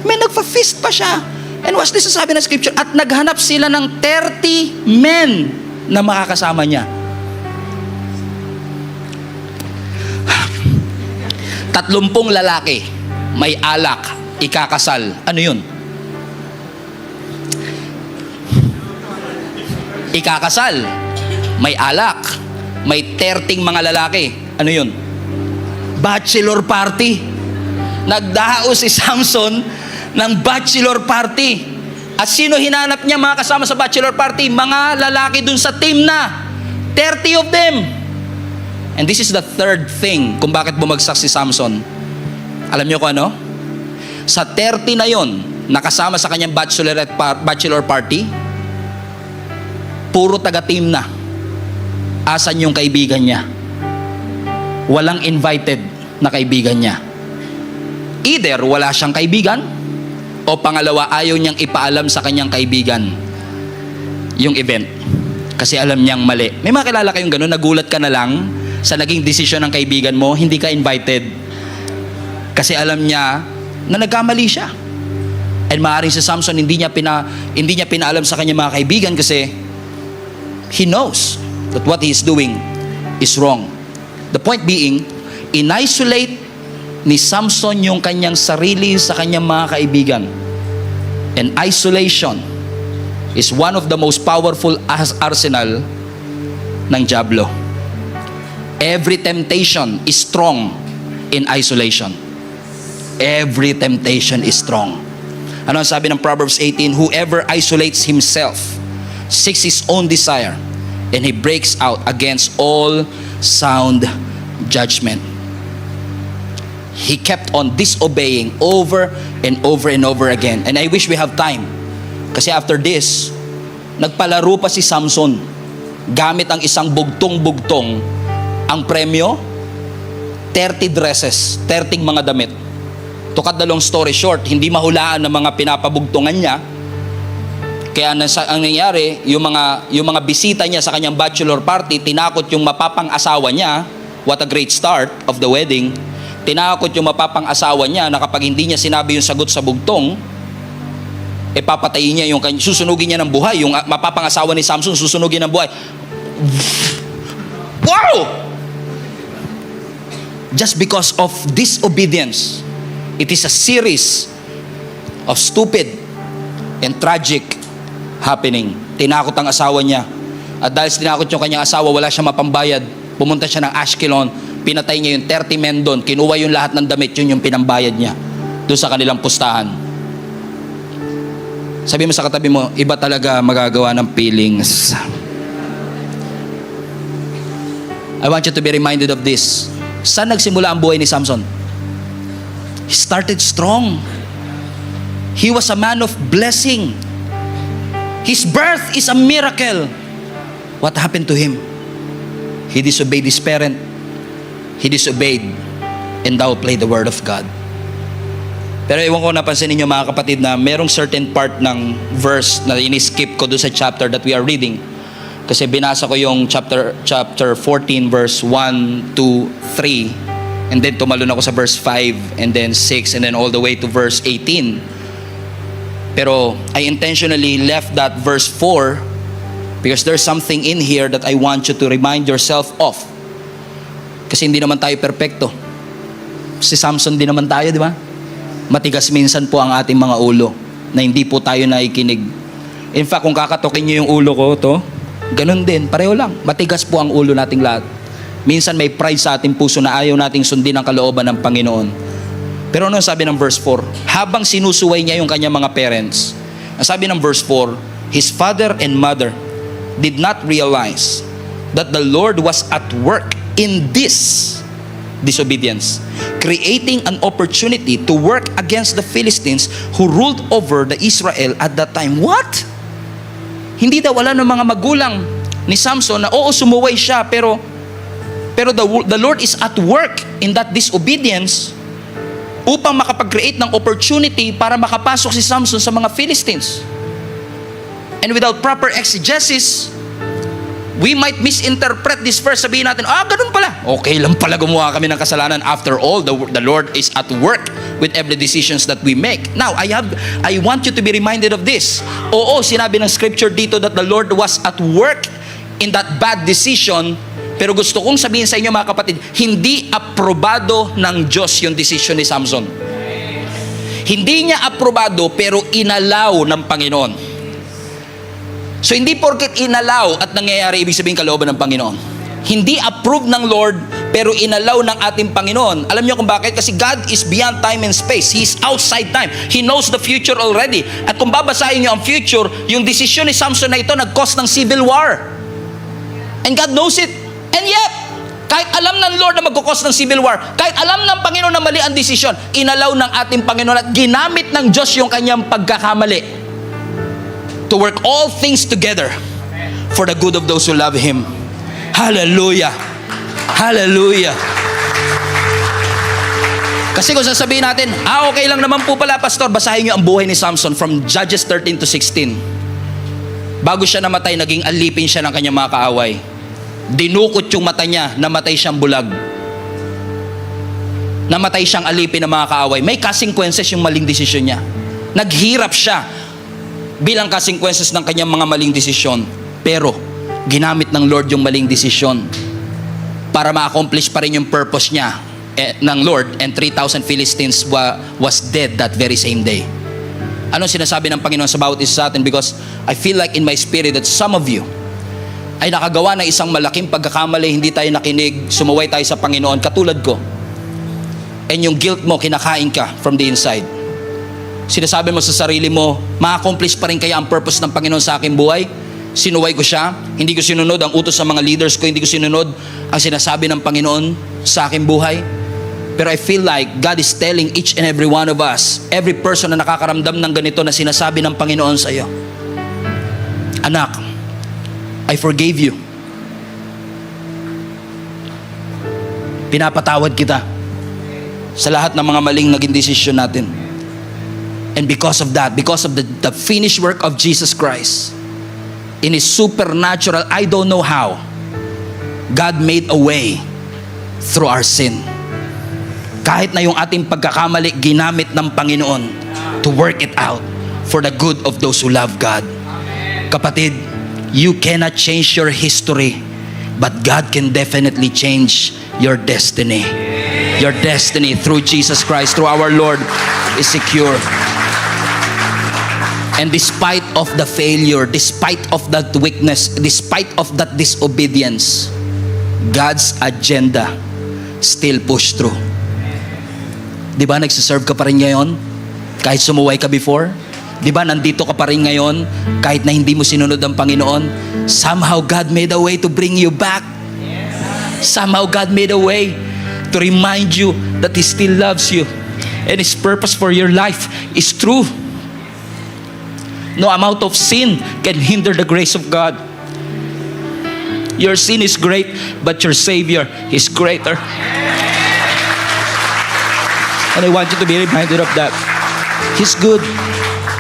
May nagpa-feast pa siya. And what's this sabi ng scripture? At naghanap sila ng 30 men na makakasama niya. 30 lalaki, may alak, ikakasal. Ano yun? Ikakasal, may alak, may 30 mga lalaki. Ano yun? Bachelor party. Nagdaos si Samson ng bachelor party. At sino hinanap niya mga kasama sa bachelor party? Mga lalaki dun sa team na. 30 of them. And this is the third thing kung bakit bumagsak si Samson. Alam niyo kung ano? Sa 30 na yon, nakasama sa kanyang bachelor party, puro taga-team na. Asan yung kaibigan niya? Walang invited na kaibigan niya. Either wala siyang kaibigan, o pangalawa, ayaw niyang ipaalam sa kanyang kaibigan yung event. Kasi alam niyang mali. May mga kilala kayong gano'n, nagulat ka na lang sa naging desisyon ng kaibigan mo, hindi ka invited. Kasi alam niya na nagkamali siya. And maaaring si Samson, hindi niya pinaalam sa kanyang mga kaibigan kasi he knows that what he is doing is wrong. The point being, in-isolate ni Samson yung kanyang sarili sa kanyang mga kaibigan. And isolation is one of the most powerful arsenal ng diablo. Every temptation is strong in isolation. Every temptation is strong. Ano ang sabi ng Proverbs 18? Whoever isolates himself seeks his own desire, and he breaks out against all sound judgment. He kept on disobeying over and over and over again. And I wish we have time. Kasi after this, nagpalaro pa si Samson gamit ang isang bugtong-bugtong. Ang premyo, 30 dresses, 30 mga damit. To cut the long story short, hindi mahulaan ng mga pinapabugtungan niya. Kaya ang nangyari, yung mga bisita niya sa kanyang bachelor party, tinakot yung mapapang-asawa niya. What a great start of the wedding. Tinakot yung mapapang-asawa niya na kapag hindi niya sinabi yung sagot sa bugtong, papatayin niya susunugin niya ng buhay. Yung mapapang-asawa ni Samson, susunugin ng buhay. Wow! Just because of disobedience, it is a series of stupid and tragic happening. Tinakot ang asawa niya. At dahil tinakot yung kanyang asawa, wala siyang mapambayad. Pumunta siya ng Ashkelon, pinatay niya yung 30 men doon, kinuha yung lahat ng damit, yun yung pinambayad niya doon sa kanilang pustahan. Sabi mo sa katabi mo, iba talaga magagawa ng feelings. I want you to be reminded of this. Saan nagsimula ang buhay ni Samson? He started strong. He was a man of blessing. His birth is a miracle. What happened to him? He disobeyed his parent. He disobeyed and downplayed the word of God. Pero iwan ko napansin ninyo mga kapatid na merong certain part ng verse na ini-skip ko doon sa chapter that we are reading. Kasi binasa ko yung chapter 14 verse 1, 2, 3 and then tumalon ako sa verse 5 and then 6 and then all the way to verse 18. Pero I intentionally left that verse 4 because there's something in here that I want you to remind yourself of. Kasi hindi naman tayo perpekto. Si Samson din naman tayo, di ba? Matigas minsan po ang ating mga ulo na hindi po tayo naikinig. In fact, kung kakatokin nyo yung ulo ko, ganun din, pareho lang. Matigas po ang ulo nating lahat. Minsan may pride sa ating puso na ayaw nating sundin ang kalooban ng Panginoon. Pero ano sabi ng verse 4? Habang sinusuway niya yung kanyang mga parents, ang sabi ng verse 4, his father and mother did not realize that the Lord was at work in this disobedience, creating an opportunity to work against the Philistines who ruled over the Israel at that time. What? Hindi daw wala ng mga magulang ni Samson na oo, sumuway siya, pero the Lord is at work in that disobedience upang makapag-create ng opportunity para makapasok si Samson sa mga Philistines. And without proper exegesis, we might misinterpret this verse. Sabihin natin, ganun pala. Okay lang pala gumawa kami ng kasalanan. After all, the Lord is at work with every decisions that we make. Now, I want you to be reminded of this. Oo, sinabi ng scripture dito that the Lord was at work in that bad decision. Pero gusto kong sabihin sa inyo mga kapatid, hindi aprobado ng Diyos yung decision ni Samson. Hindi niya aprobado pero inalaw ng Panginoon. So hindi porket inalaw at nangyayari, ibig sabihin kalooban ng Panginoon. Hindi approved ng Lord, pero inalaw ng ating Panginoon. Alam niyo kung bakit? Kasi God is beyond time and space. He is outside time. He knows the future already. At kung babasahin niyo ang future, yung desisyon ni Samson na ito nag-cause ng civil war. And God knows it. And yet, kahit alam ng Lord na mag-cause ng civil war, kahit alam ng Panginoon na mali ang desisyon, inalaw ng ating Panginoon at ginamit ng Diyos yung kanyang pagkakamali to work all things together for the good of those who love Him. Hallelujah! Hallelujah! Kasi kung sasabihin natin, okay lang naman po pala, Pastor, basahin niyo ang buhay ni Samson from Judges 13 to 16. Bago siya namatay, naging alipin siya ng kanyang mga kaaway. Dinukot yung mata niya, namatay siyang bulag. Namatay siyang alipin ng mga kaaway. May consequences yung maling desisyon niya. Naghirap siya bilang consequences ng kanyang mga maling desisyon. Pero, ginamit ng Lord yung maling desisyon para ma-accomplish pa rin yung purpose niya ng Lord, and 3,000 Philistines was dead that very same day. Anong sinasabi ng Panginoon sa bawat isa sa atin? Because I feel like in my spirit that some of you ay nakagawa ng isang malaking pagkakamali, hindi tayo nakinig, sumuway tayo sa Panginoon, katulad ko. And yung guilt mo, kinakain ka from the inside. Sinasabi mo sa sarili mo, ma-accomplish pa rin kaya ang purpose ng Panginoon sa aking buhay? Sinuway ko siya, hindi ko sinunod ang utos sa mga leaders ko, hindi ko sinunod ang sinasabi ng Panginoon sa aking buhay. Pero I feel like God is telling each and every one of us, every person na nakakaramdam ng ganito na sinasabi ng Panginoon sa iyo, anak, I forgave you. Pinapatawad kita sa lahat ng mga maling naging desisyon natin. And because of that, because of the finished work of Jesus Christ, in His supernatural, I don't know how, God made a way through our sin. Kahit na yung ating pagkakamali, ginamit ng Panginoon to work it out for the good of those who love God. Kapatid, you cannot change your history, but God can definitely change your destiny. Your destiny through Jesus Christ, through our Lord, is secure. And despite of the failure, despite of that weakness, despite of that disobedience, God's agenda still push through. Di ba nagsiserve ka pa rin ngayon? Kahit sumuway ka before? Di ba nandito ka pa rin ngayon? Kahit na hindi mo sinunod ang Panginoon? Somehow God made a way to bring you back. Somehow God made a way to remind you that He still loves you. And His purpose for your life is true. No amount of sin can hinder the grace of God. Your sin is great, but your Savior is greater. And I want you to be reminded of that. He's good.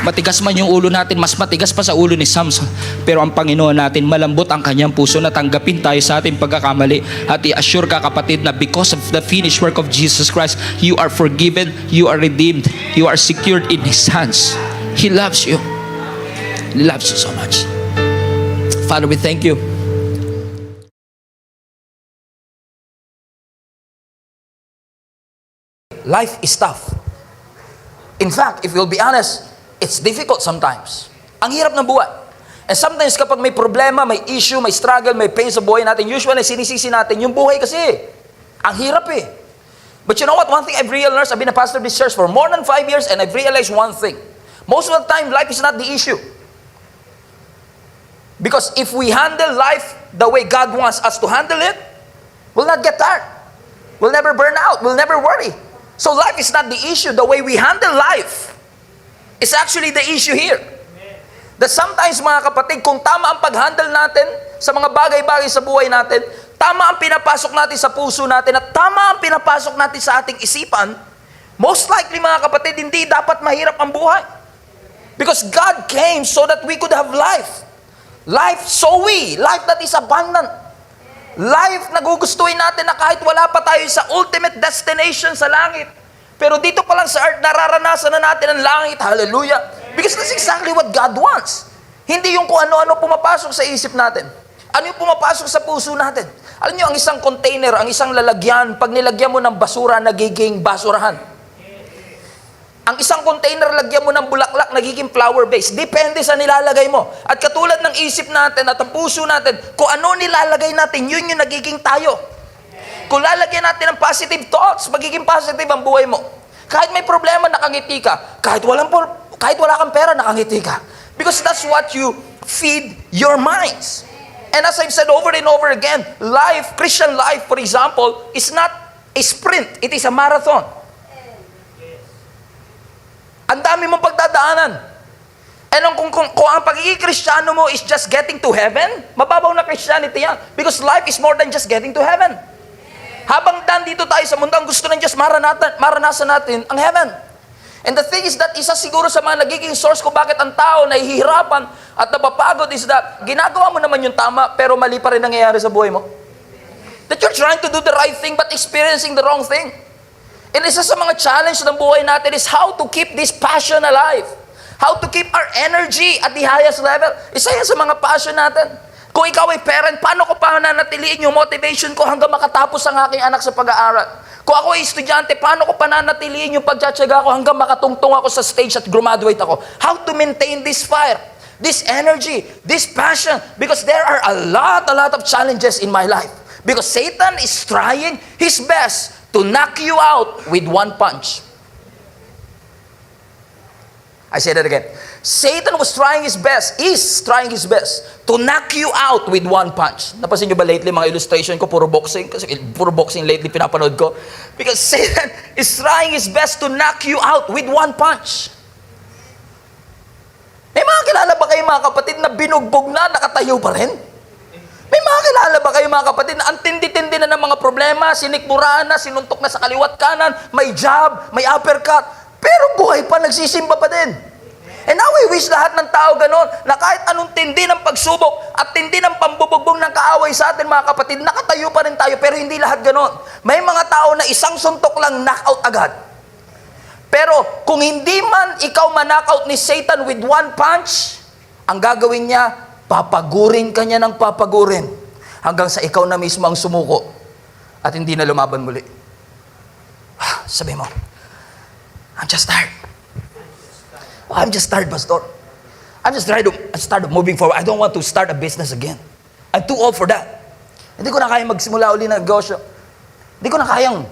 Matigas man yung ulo natin, mas matigas pa sa ulo ni Samson. Pero ang Panginoon natin, malambot ang kanyang puso na tanggapin tayo sa ating pagkakamali. At i-assure ka kapatid na because of the finished work of Jesus Christ, you are forgiven, you are redeemed, you are secured in His hands. He loves you. He loves you so much. Father, we thank you. Life is tough. In fact, if you'll be honest, it's difficult sometimes. Ang hirap ng buhay. And sometimes kapag may problema, may issue, may struggle, may pain sa buhay natin, usually sinisisi natin yung buhay kasi. Ang hirap eh. But you know what? One thing I've realized, I've been a pastor of this church for more than 5 years, and I've realized one thing. Most of the time, life is not the issue. Because if we handle life the way God wants us to handle it, we'll not get tired. We'll never burn out. We'll never worry. So life is not the issue. The way we handle life is actually the issue here. That sometimes, mga kapatid, kung tama ang pag-handle natin sa mga bagay-bagay sa buhay natin, tama ang pinapasok natin sa puso natin, at tama ang pinapasok natin sa ating isipan, Most likely mga kapatid, hindi dapat mahirap ang buhay. Because God came so that we could have life. Life life that is abundant. Life na gugustuhin natin na kahit wala pa tayo sa ultimate destination sa langit. Pero dito pa lang sa earth, nararanasan na natin ang langit. Hallelujah. Because that's exactly what God wants. Hindi yung kung ano-ano pumapasok sa isip natin. Ano yung pumapasok sa puso natin. Alam niyo, ang isang container, ang isang lalagyan, pag nilagyan mo ng basura, nagiging basurahan. Ang isang container, lagyan mo ng bulaklak, nagiging flower base. Depende sa nilalagay mo. At katulad ng isip natin at ang puso natin, kung ano nilalagay natin, yun yung nagiging tayo. Kung lalagyan natin ng positive thoughts, magiging positive ang buhay mo. Kahit may problema, nakangiti ka. Kahit wala kang pera, nakangiti ka. Because that's what you feed your minds. And as I've said over and over again, life, Christian life, for example, is not a sprint. It is a marathon. Ang dami mong pagdadaanan. And kung ang pagiging Kristiyano mo is just getting to heaven, mababaw na Christianity yan. Because life is more than just getting to heaven. Habang dito tayo sa mundo, ang gusto ng Diyos, maranasan natin ang heaven. And the thing is that isa siguro sa mga nagiging source kung bakit ang tao nahihirapan at napapagod is that ginagawa mo naman yung tama pero mali pa rin nangyayari sa buhay mo. That you're trying to do the right thing but experiencing the wrong thing. And isa sa mga challenge ng buhay natin is how to keep this passion alive. How to keep our energy at the highest level. Isa yan sa mga passion natin. Kung ikaw ay parent, paano ko pananatiliin yung motivation ko hanggang makatapos ang aking anak sa pag-aaral? Kung ako ay estudyante, paano ko pananatiliin yung pagtsatsaga ko hanggang makatungtong ako sa stage at graduate ako? How to maintain this fire, this energy, this passion? Because there are a lot of challenges in my life. Because Satan is trying his best to knock you out with one punch. I say that again. Satan is trying his best to knock you out with one punch. Napansin nyo ba lately mga illustration ko, puro boxing? Kasi puro boxing lately pinapanood ko. Because Satan is trying his best to knock you out with one punch. May mga kilala ba kayo mga kapatid na binugbog na, nakatayo pa rin? May mga kilala ba kayo mga kapatid na ang tindi-tindi na ng mga problema, sinikmuraan na, sinuntok na sa kaliwat kanan, may jab, may uppercut, pero buhay pa, nagsisimba pa din. And now we wish lahat ng tao ganon, na kahit anong tindi ng pagsubok at tindi ng pambubugbog ng kaaway sa atin mga kapatid, nakatayo pa rin tayo, pero hindi lahat ganon. May mga tao na isang suntok lang knockout agad. Pero kung hindi man ikaw manakaut ni Satan with one punch, ang gagawin niya, papagurin ka niya ng papagurin hanggang sa ikaw na mismo ang sumuko at hindi na lumaban muli. Sabi mo, I'm just tired. Oh, I'm just tired, Pastor. I'm just tired of moving forward. I don't want to start a business again. I'm too old for that. Hindi ko na kayang magsimula uli ng negosyo. Hindi ko na kayang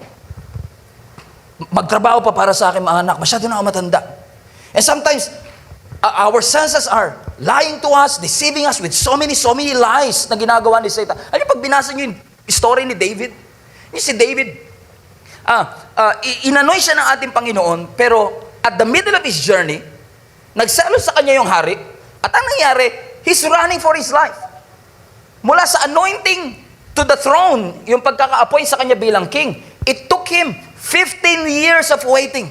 magtrabaho pa para sa aking mga anak. Masyado na ako matanda. And sometimes, our senses are lying to us, deceiving us with so many lies na ginagawa ni Satan. Ano pag binasa niyo yung story ni David? Yung si David, inanoy siya ng ating Panginoon, pero at the middle of his journey, nagselos sa kanya yung hari, at ang nangyari, he's running for his life. Mula sa anointing to the throne, yung pagkaka-appoint sa kanya bilang king, it took him 15 years of waiting.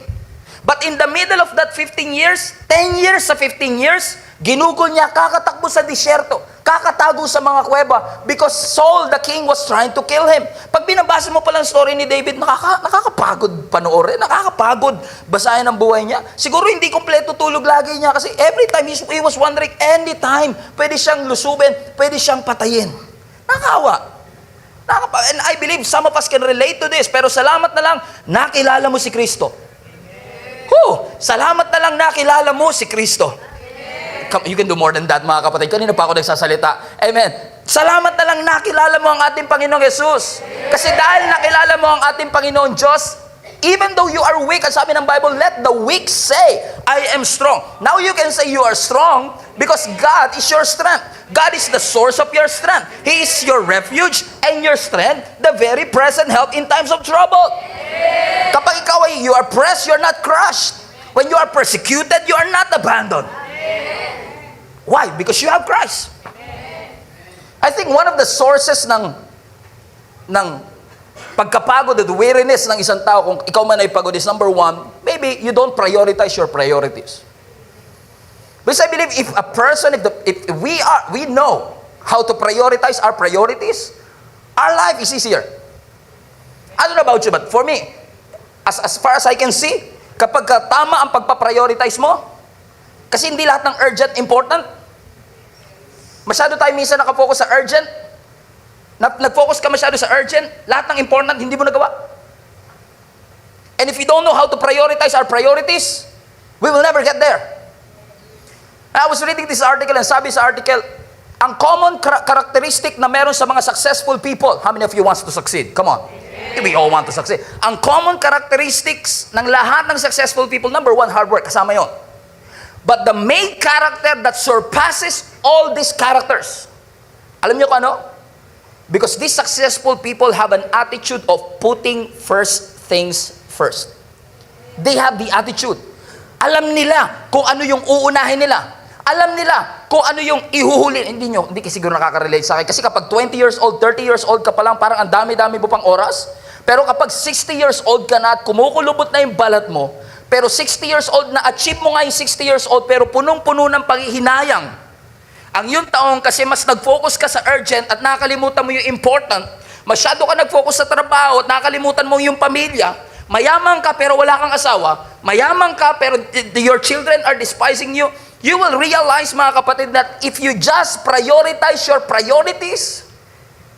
But in the middle of that 15 years, 10 years sa 15 years, ginugol niya, kakatakbo sa disyerto, kakatago sa mga kuweba, because Saul, the king, was trying to kill him. Pag binabasa mo palang story ni David, nakakapagod panoorin, nakakapagod basahin ang buhay niya. Siguro hindi kompleto tulog lagi niya, kasi every time he was wondering, anytime, pwede siyang lusubin, pwede siyang patayin. Nakakawa. And I believe some of us can relate to this, pero salamat na lang, nakilala mo si Kristo. Salamat na lang nakilala mo si Kristo. You can do more than that, mga kapatid. Kanina pa ako nagsasalita. Amen. Salamat na lang nakilala mo ang ating Panginoong Jesus. Kasi dahil nakilala mo ang ating Panginoon Diyos, even though you are weak, ang sabi ng Bible, let the weak say, I am strong. Now you can say you are strong because God is your strength. God is the source of your strength. He is your refuge and your strength, the very present help in times of trouble. Kapag ikaw ay you are pressed, you are not crushed. When you are persecuted, you are not abandoned. Why? Because you have Christ. I think one of the sources ng Pagkapagod at weariness ng isang tao, kung ikaw man ay pagod, is number one, maybe you don't prioritize your priorities. Because I believe if a person, if we know how to prioritize our priorities, our life is easier. I don't know about you, but for me, as far as I can see, kapag tama ang pagpa-prioritize mo, kasi hindi lahat ng urgent important. Masyado tayo minsan nakafocus sa urgent. Nag-focus ka masyado sa urgent, lahat ng important hindi mo nagawa. And if we don't know how to prioritize our priorities, we will never get there. I was reading this article and sabi sa article, ang common characteristic na meron sa mga successful people, how many of you wants to succeed? Come on. We all want to succeed. Ang common characteristics ng lahat ng successful people, number one, hard work, kasama yon. But the main character that surpasses all these characters, alam niyo kung ano? Because these successful people have an attitude of putting first things first. They have the attitude. Alam nila kung ano yung uunahin nila. Alam nila kung ano yung ihuhuli. Hindi kasi siguro nakaka-relate sa akin. Kasi kapag 20 years old, 30 years old ka pa lang, parang ang dami-dami mo pang oras. Pero kapag 60 years old ka na at kumukulubot na yung balat mo, pero 60 years old na achieve mo nga yung 60 years old, pero punong-puno ng paghihinayang. Ang yung taong kasi mas nag-focus ka sa urgent at nakakalimutan mo yung important, masyado ka nag-focus sa trabaho at nakakalimutan mo yung pamilya, mayaman ka pero wala kang asawa, mayaman ka pero your children are despising you, you will realize, mga kapatid, that if you just prioritize your priorities,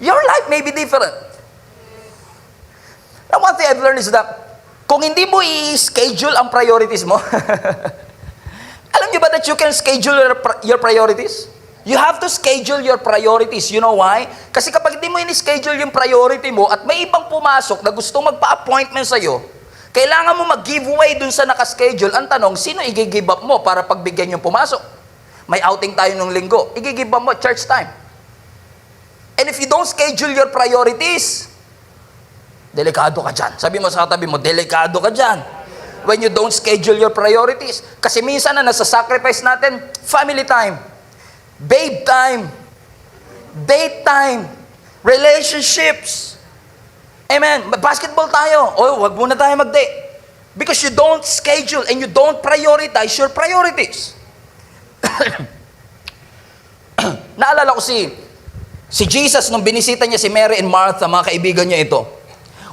your life may be different. Now, one thing I've learned is that kung hindi mo i-schedule ang priorities mo, alam niyo ba that you can schedule your priorities? You have to schedule your priorities. You know why? Kasi kapag hindi mo in-schedule yung priority mo at may ibang pumasok na gustong magpa-appointment sa'yo, kailangan mo mag-giveaway dun sa nakaschedule. Ang tanong, sino i-give up mo para pagbigyan yung pumasok? May outing tayo nung linggo. I-give up mo church time. And if you don't schedule your priorities, delikado ka dyan. Sabi mo sa katabi mo, delikado ka dyan. When you don't schedule your priorities. Kasi minsan na nasa-sacrifice natin, family time, babe time, date time, relationships. Amen. Basketball tayo. Oh, wag muna tayo mag-date. Because you don't schedule and you don't prioritize your priorities. Naalala ko si Jesus nung binisita niya si Mary and Martha, mga kaibigan niya ito.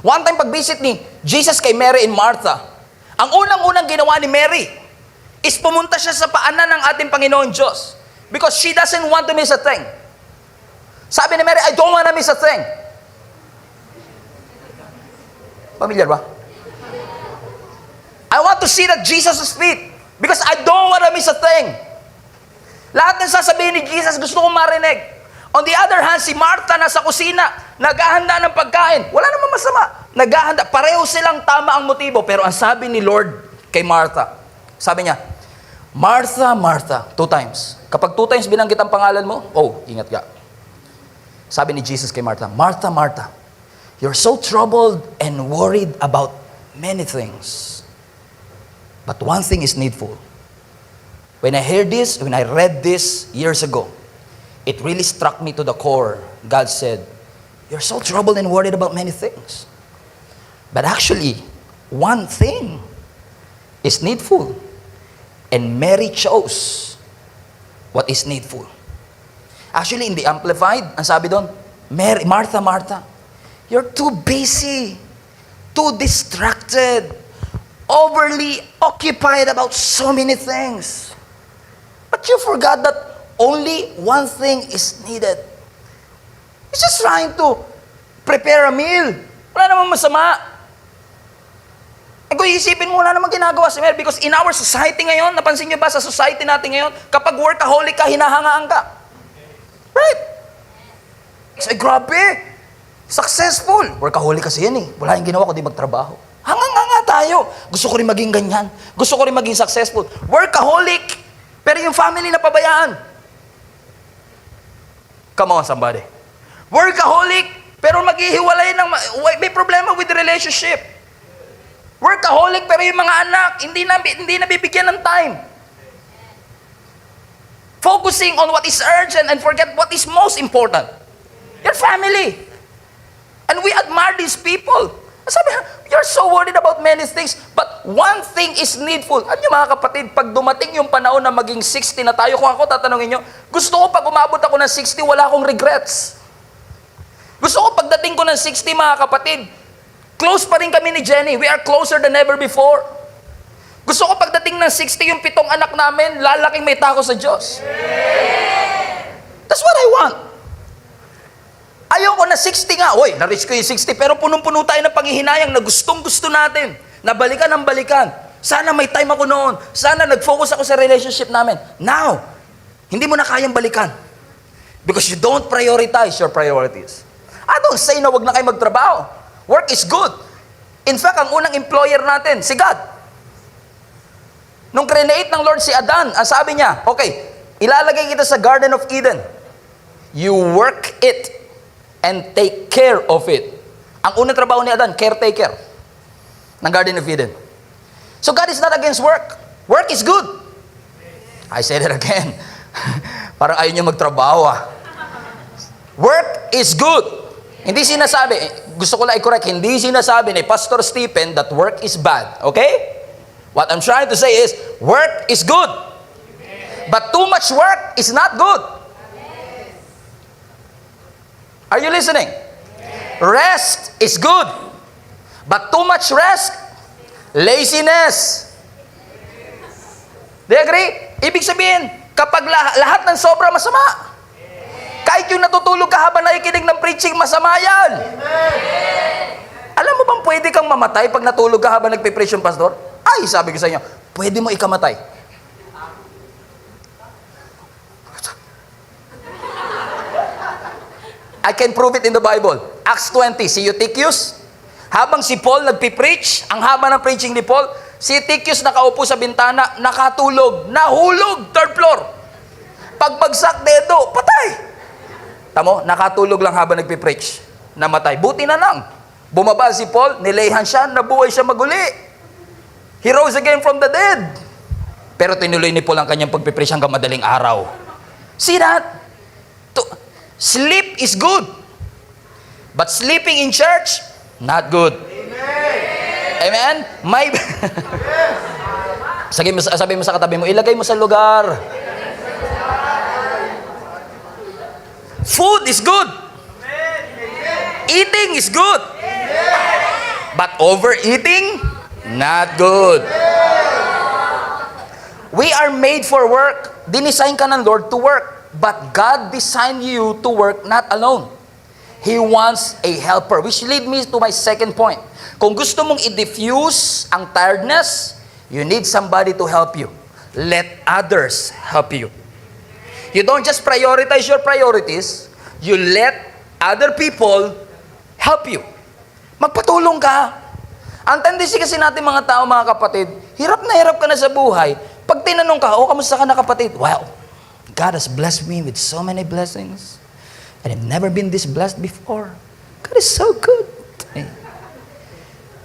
One time pag-visit ni Jesus kay Mary and Martha, ang unang-unang ginawa ni Mary is pumunta siya sa paanan ng ating Panginoon Diyos. Because she doesn't want to miss a thing. Sabi ni Mary, I don't want to miss a thing. Familiar ba? I want to see that Jesus' feet. Because I don't want to miss a thing. Lahat ng sasabihin ni Jesus, gusto kong marinig. On the other hand, si Martha nasa kusina, naghahanda ng pagkain. Wala namang masama. Naghahanda. Pareho silang tama ang motibo. Pero ang sabi ni Lord kay Martha, sabi niya, Martha, Martha, 2 times. Kapag 2 times binanggit ang pangalan mo, oh, ingat ka. Sabi ni Jesus kay Martha, Martha, Martha, you're so troubled and worried about many things. But one thing is needful. When I read this years ago, it really struck me to the core. God said, you're so troubled and worried about many things. But actually, one thing is needful. And Mary chose what is needful. Actually, in the Amplified, ang sabi doon, Martha, Martha, you're too busy, too distracted, overly occupied about so many things. But you forgot that only one thing is needed. He's just trying to prepare a meal. Wala namang masama. Kung isipin mo, wala namang ginagawa si Mary. Because in our society ngayon, napansin niyo ba sa society natin ngayon, kapag workaholic ka, hinahangaan ka. Right? So, grabe. Successful. Workaholic kasi yan eh. Wala yung ginawa kundi magtrabaho. Hanga-hanga tayo. Gusto ko rin maging ganyan. Gusto ko rin maging successful. Workaholic. Pero yung family na pabayaan. Come on, somebody. Workaholic, pero maghihiwalay ng... May problema with the relationship. Workaholic, pero yung mga anak, hindi nabibigyan ng time. Focusing on what is urgent and forget what is most important. Your family. And we admire these people. Sabi, you're so worried about many things, but one thing is needful. Ano mga kapatid, pag dumating yung panahon na maging 60 na tayo, kung ako tatanungin nyo, gusto ko pag umabot ako ng 60, wala akong regrets. Gusto ko pagdating ko ng 60, mga kapatid, close pa rin kami ni Jenny. We are closer than ever before. Gusto ko pagdating ng 60, yung 7 anak namin, lalaking may tako sa Diyos. That's what I want. Ayoko na 60 nga. Uy, na-reach ko yung 60, pero punong-puno tayo ng panghihinayang na gustong-gusto natin. Na balikan ang balikan. Sana may time ako noon. Sana nag-focus ako sa relationship namin. Now, hindi mo na kayang balikan. Because you don't prioritize your priorities. I don't say na wag na kayo magtrabaho. Work is good. In fact, ang unang employer natin, si God. Nung create ng Lord si Adan, ang sabi niya, okay, ilalagay kita sa Garden of Eden. You work it and take care of it. Ang unang trabaho ni Adan, caretaker ng Garden of Eden. So God is not against work. Work is good. I said it again. Parang ayaw niyo magtrabaho Work is good. Hindi sinasabi, gusto ko lang i-correct, hindi sinasabi ni Pastor Stephen that work is bad. Okay? What I'm trying to say is, work is good. But too much work is not good. Are you listening? Rest is good. But too much rest, laziness. Do you agree? Ibig sabihin, kapag lahat ng sobra masama, kahit yung natutulog ka habang nakikinig ng preaching, masama yan. Alam mo bang pwede kang mamatay pag natulog ka habang nagpipreach yung pastor? Ay, sabi ko sa inyo, pwede mo ikamatay. I can prove it in the Bible. Acts 20, si Eutychus, habang si Paul nagpipreach, ang haba ng preaching ni Paul, si Eutychus nakaupo sa bintana, nakatulog, nahulog, 3rd floor. Pagbagsak dedo, patay. Tamo, nakatulog lang habang nagpipreach, namatay. Buti na lang. Bumaba si Paul, nilayhan siya, nabuhay siya maguli. He rose again from the dead. Pero tinuloy ni Paul ang kanyang pagpipreach hanggang madaling araw. See that? Sleep is good. But sleeping in church, not good. Amen? May sabi mo sa katabi mo, ilagay mo sa lugar. Food is good. Eating is good. But overeating, not good. We are made for work. Dinisign ka ng Lord to work. But God designed you to work not alone. He wants a helper. Which lead me to my second point. Kung gusto mong i-diffuse ang tiredness, you need somebody to help you. Let others help you. You don't just prioritize your priorities, you let other people help you. Magpatulong ka. Ang tendency kasi natin mga tao, mga kapatid, hirap ka na sa buhay. Pag tinanong ka, kamusta ka na kapatid? Wow, God has blessed me with so many blessings. And I've never been this blessed before. God is so good.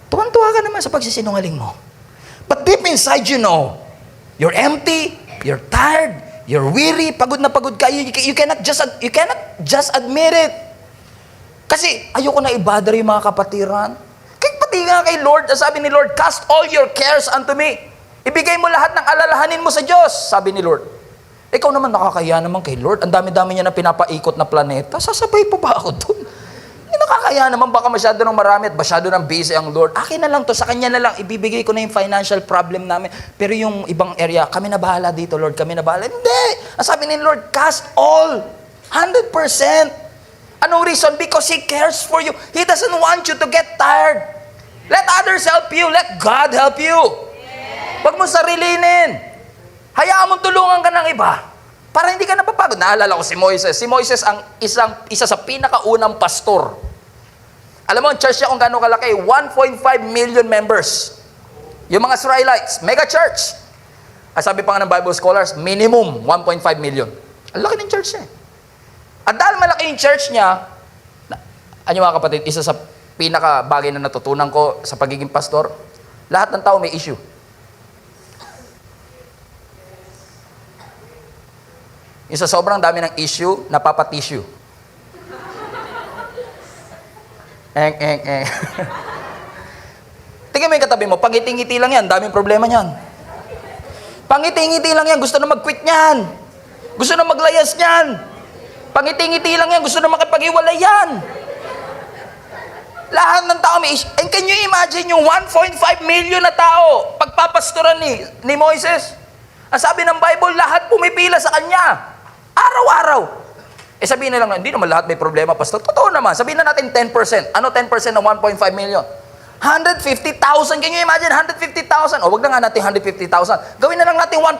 Tuwan-tuwa ka naman sa pagsisinungaling mo. But deep inside you know, you're empty, you're tired, you're weary, pagod na pagod ka. You cannot just admit it. Kasi ayoko na i-bother yung mga kapatiran. Kaya pati nga kay Lord, sabi ni Lord, cast all your cares unto me. Ibigay mo lahat ng alalahanin mo sa Diyos, sabi ni Lord. Ikaw naman nakakahiya naman kay Lord. Ang dami-dami niya na pinapaikot na planeta. Sasabay pa ba ako dun? Nakakahiya naman, baka masyado ng marami at masyado ng busy ang Lord. Akin na lang to, sa Kanya na lang, ibibigay ko na yung financial problem namin. Pero yung ibang area, kami na bahala dito, Lord, kami na bahala. Hindi! Ang sabi ni Lord, cast all. 100%. Anong reason? Because He cares for you. He doesn't want you to get tired. Let others help you. Let God help you. Huwag mo sarilinin. Hayaan mong tulungan ka ng iba para hindi ka napapagod. Naalala ko si Moises. Si Moises ang isa sa pinakaunang pastor. Alam mo, ang church niya kung gaano kalaki, 1.5 million members. Yung mga Israelites, mega church. Sabi pa nga ng Bible scholars, minimum 1.5 million. Ang laki ng church niya. At dahil malaki yung church niya, ano mga kapatid, isa sa pinaka-bagay na natutunan ko sa pagiging pastor, lahat ng tao may issue. Yung sa sobrang dami ng issue, napapa-tissue. Eng. Tingnan mo yung katabi mo, pangiti-ngiti lang yan, daming problema niyan. Pangiti-ngiti lang yan, gusto na mag-quit niyan. Gusto na maglayas niyan. Pangiti-ngiti lang yan, gusto na makipag-iwalay yan. Lahat ng tao may and can you imagine yung 1.5 million na tao pagpapastoran ni Moises? Ang sabi ng Bible, lahat pumipila sa kanya. Araw-araw. Sabihin na lang, hindi naman lahat may problema, pastor. Totoo naman. Sabihin na natin 10%. Ano 10% ng 1.5 million? 150,000. Can you imagine? 150,000. O, wag na nga natin 150,000. Gawin na lang natin 1%.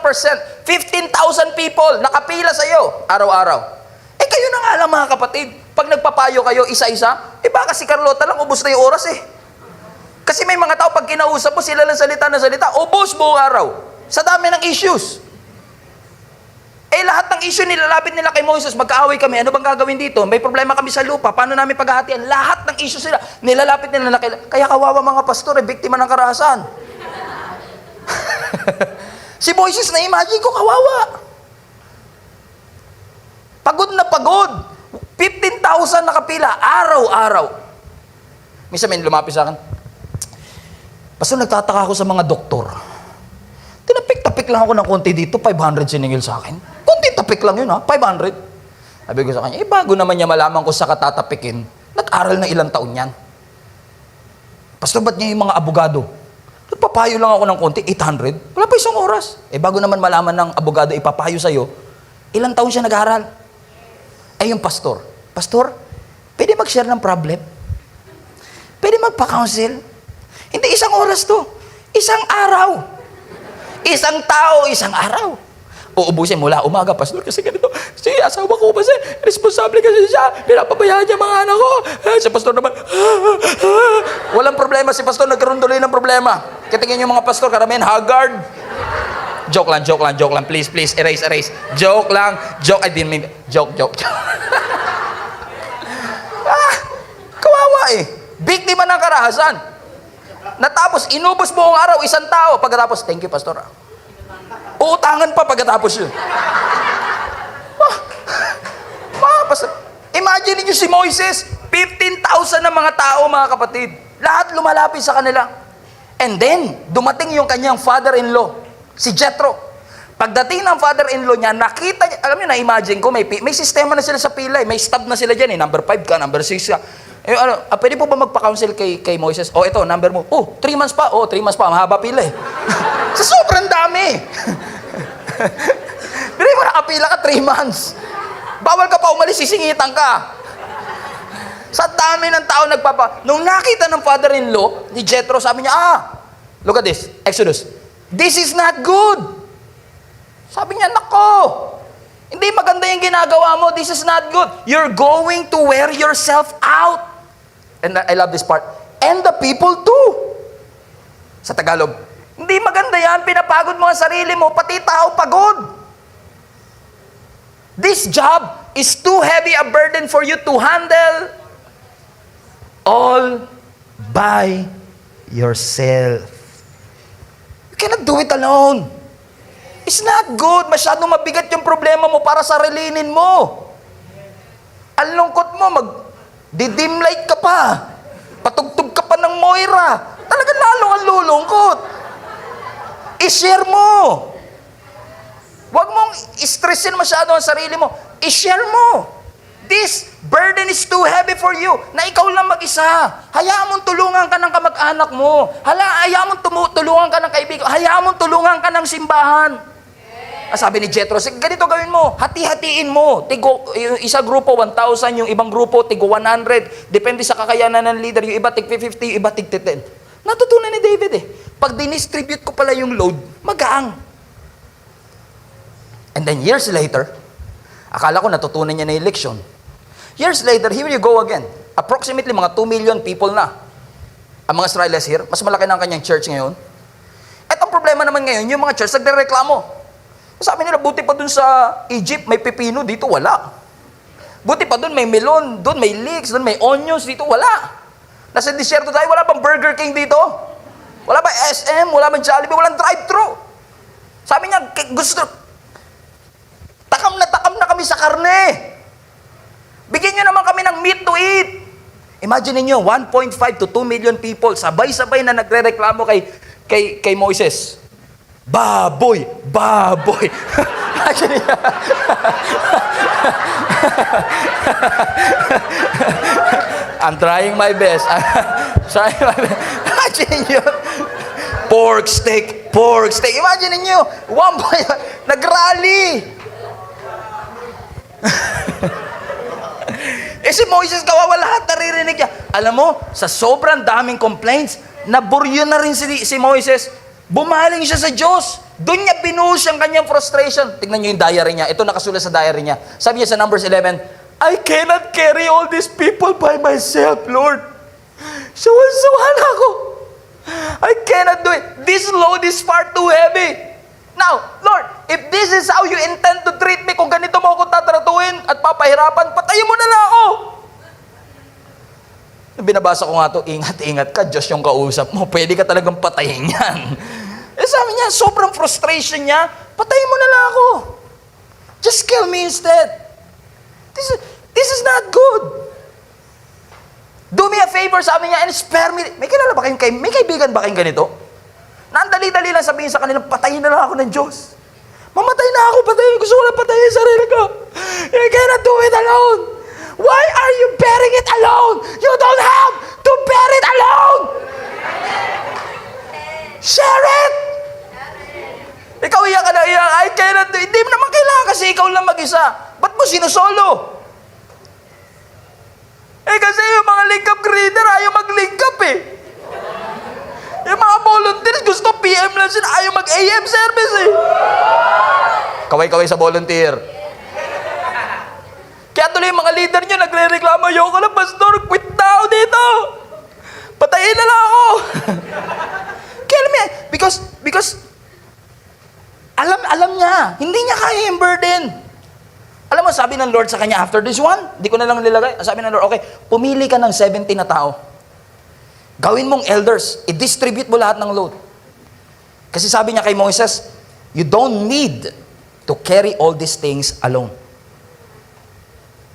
15,000 people nakapila sa iyo araw-araw. Kayo na nga lang mga kapatid. Pag nagpapayo kayo isa-isa, baka si Carlota lang, ubos na yung oras eh. Kasi may mga tao, pag kinausap mo, sila lang salita na salita, ubos buong araw. Sa dami ng issues. Lahat ng issue nilalapit nila kay Moses, magkaaway kami, ano bang gagawin dito? May problema kami sa lupa, paano namin paghahatian? Lahat ng issue sila, nilalapit nila na kaya kawawa mga pastor, biktima ng karahasan. Si Moses, na-imagine ko, kawawa. Pagod na pagod. 15,000 nakapila, araw-araw. Minsan may lumapit sa akin, pastor, nagtataka ako sa mga doktor. Tinapik-tapik lang ako ng konti dito, 500 siningil sa akin. Konti-tapik lang yun, 500. Sabi ko sa kanya, bago naman niya malaman ko sa katatapikin, nag-aral na ilang taon yan. Pastor, ba't niya yung mga abogado? Nagpapayo lang ako ng konti, 800. Wala pa isang oras. Bago naman malaman ng abogado ipapayo sa'yo, ilang taon siya nag-aral? Yung pastor, pwede mag-share ng problem? Pwede magpa-counsel? Hindi isang oras to. Isang araw. Isang tao, isang araw. Uubusin mula umaga, pastor, kasi ganito. Si asawa ko kasi, responsable kasi siya. Pinapabayaan niya mga anak ko. Si pastor naman, walang problema si pastor, nagkaroon tuloy ng problema. Kitingin yung mga pastor, karamihan, haggard. Joke lang. Please, erase. Joke lang. I didn't mean, joke. Kawawa eh. Biktima ng karahasan. Natapos, inubos buong araw, isang tao. Pagkatapos, thank you, pastor. Uutangan pa pagkatapos yun. Pastor. Imagine niyo si Moises, 15,000 na mga tao, mga kapatid. Lahat lumalapit sa kanila. And then, dumating yung kanyang father-in-law, si Jethro. Pagdating ng father-in-law niya, nakita niya, alam niyo, na-imagine ko, may sistema na sila sa pila, may stab na sila dyan, number 5 ka, number 6 ka. Pwede po ba magpa-counsel kay Moises? ito, number mo. 3 months pa. 3 months pa, mahaba pila eh. Sa sobrang dami. Pero mo nakapila ka 3 months. Bawal ka pa umalis, sisingitan ka. Sa dami ng tao nung nakita ng father-in-law ni Jethro, sabi niya, look at this, Exodus. This is not good. Sabi niya, nako, hindi maganda yung ginagawa mo. This is not good. You're going to wear yourself out. And I love this part. And the people too. Sa Tagalog, hindi maganda yan. Pinapagod mo ang sarili mo, pati tao pagod. This job is too heavy a burden for you to handle all by yourself. You cannot do it alone. It's not good. Masyadong mabigat yung problema mo para sa sarilinin mo. Ang lungkot mo, mag-dim light ka pa. Patugtog ka pa ng Moira. Talagang lalong ang lulungkot. I-share mo. Huwag mong stressin masyado ang sarili mo. I-share mo. This burden is too heavy for you. Na ikaw lang mag-isa. Hayaan mong tulungan ka ng kamag-anak mo. Hayaan mong tulungan ka ng kaibigan. Hayaan mong tulungan ka ng simbahan. Sabi ni Jethro, ganito gawin mo. Hati-hatiin mo. Yung isa grupo, 1,000. Yung ibang grupo, tigo 100. Depende sa kakayanan ng leader. Yung iba, tig 50. Yung iba, tig 10. Natutunan ni David eh. Pag dinistribute ko pala yung load, magaang. And then years later, akala ko natutunan niya na yung leksyon. Years later, here you go again. Approximately mga 2 million people na ang mga Israelis here. Mas malaki na ang kanyang church ngayon. At ang problema naman ngayon, yung mga church nagre-reklamo. Sabi nila, buti pa dun sa Egypt, may pepino, dito wala. Buti pa dun may melon, dun may leeks, dun may onions, dito wala. Nasa disyerto tayo, wala pang Burger King dito. Wala pa SM, wala pang Jollibee, walang drive-thru. Sabi niya, takam na kami sa karne. Bigyan niyo naman kami ng meat to eat. Imagine niyo 1.5 to 2 million people, sabay-sabay na nagrereklamo kay Moises. Baboy! Baboy! Imagine niyo. I'm trying my best. Imagine niyo. Pork steak, pork steak. Imagine niyo, nag-rally. Si Moises kawawa, lahat naririnig niya. Alam mo, sa sobrang daming complaints, naburyo na rin si Moises. Bumaling siya sa Diyos. Doon niya binuhos ang kanyang frustration. Tignan niyo yung diary niya. Ito nakasulat sa diary niya. Sabi niya sa Numbers 11, I cannot carry all these people by myself, Lord. Suwan ako. I cannot do it. This load is far too heavy. Now, Lord, if this is how you intend to treat me, kung ganito mo ako tatratuhin at papahirapan, patayin mo na lang ako. Binabasa ko nga to, ingat-ingat ka, Diyos yung kausap mo. Pwede ka talagang patayin yan. Sabi niya, sobrang frustration niya, patayin mo na lang ako. Just kill me instead. This is not good. Do me a favor, sabi niya, and spare me. May kilala ba kayong, may kaibigan ba kayong ganito? Na ang dali-dali lang sabihin sa kanila, patayin na lang ako ng Diyos. Mamatay na ako, patayin. Gusto ko lang patayin yung sarili ko. You cannot do it alone. Why are you bearing it alone? You don't have to bear it alone. Share it. Ikaw iyak ka na iyak, I cannot do it. Hindi naman kailangan kasi ikaw lang mag-isa. Ba't mo sinusolo? Kasi yung mga link up greeter, ayaw mag-link up eh. Yung mga volunteers, gusto PM lang sila, ayaw mag-AM service eh. Kaway-kaway sa volunteer. Kaya tuloy yung mga leader nyo, nagre-reklamo, ayoko na, pastor, quit na ako dito. Patayin na lang ako. Kaya alam niya, because alam niya, hindi niya kaya yung burden. Alam mo, sabi ng Lord sa kanya, after this one, di ko na lang nilagay, sabi ng Lord, okay, pumili ka ng 70 na tao. Gawin mong elders, i-distribute mo lahat ng load. Kasi sabi niya kay Moises, you don't need to carry all these things alone.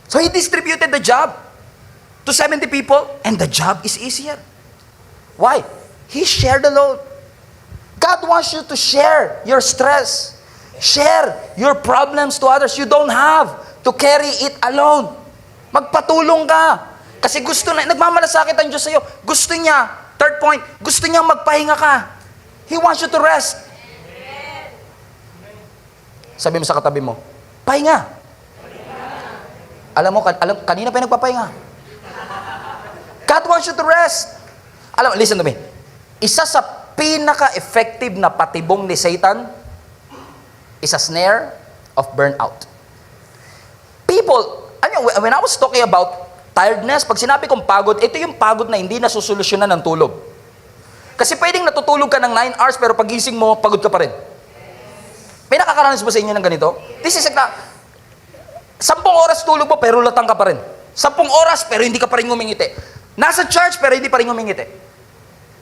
So he distributed the job to 70 people, and the job is easier. Why? He shared the load. God wants you to share your stress. Share your problems to others. You don't have to carry it alone. Magpatulong ka. Kasi gusto na, nagmamalasakit ang Diyos sa'yo. Gusto niya, third point, gusto niya magpahinga ka. He wants you to rest. Sabi mo sa katabi mo, pahinga. Alam mo, kanina pa yung nagpapahinga. God wants you to rest. Alam mo, listen to me. Isa sa pinaka-effective na patibong ni Satan is a snare of burnout. People, when I was talking about tiredness, pag sinabi kong pagod, ito yung pagod na hindi nasusolusyonan ng tulog. Kasi pwedeng natutulog ka ng 9 hours, pero pagising mo, pagod ka pa rin. May nakakaranas ba sa inyo ng ganito? This is like 10 oras tulog mo, pero latang ka pa rin. 10 oras, pero hindi ka pa rin ngumingiti. Nasa church, pero hindi pa rin ngumingiti.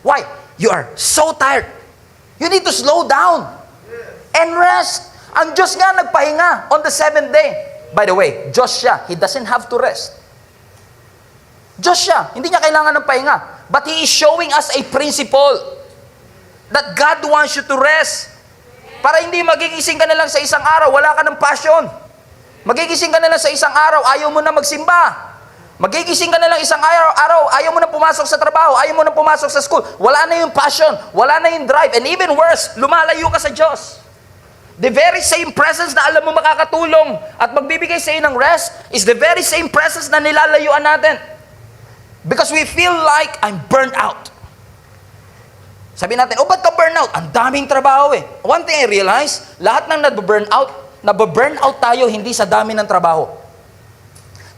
Why? You are so tired. You need to slow down and rest. Ang Diyos nga nagpahinga on the 7th day. By the way, Diyos siya. He doesn't have to rest. Diyos siya. Hindi niya kailangan ng pahinga. But He is showing us a principle that God wants you to rest. Para hindi magigising ka na lang sa isang araw, wala ka ng passion. Magigising ka na lang sa isang araw, ayaw mo na magsimba. Magigising ka na lang isang araw, ayaw mo na pumasok sa trabaho, ayaw mo na pumasok sa school. Wala na yung passion, wala na yung drive. And even worse, lumalayo ka sa Diyos. The very same presence na alam mo makakatulong at magbibigay sa iyo ng rest is the very same presence na nilalayuan natin. Because we feel like I'm burnt out. Sabi natin, ba't ka burn out? Ang daming trabaho eh. One thing I realize, lahat ng nababurn out tayo hindi sa dami ng trabaho.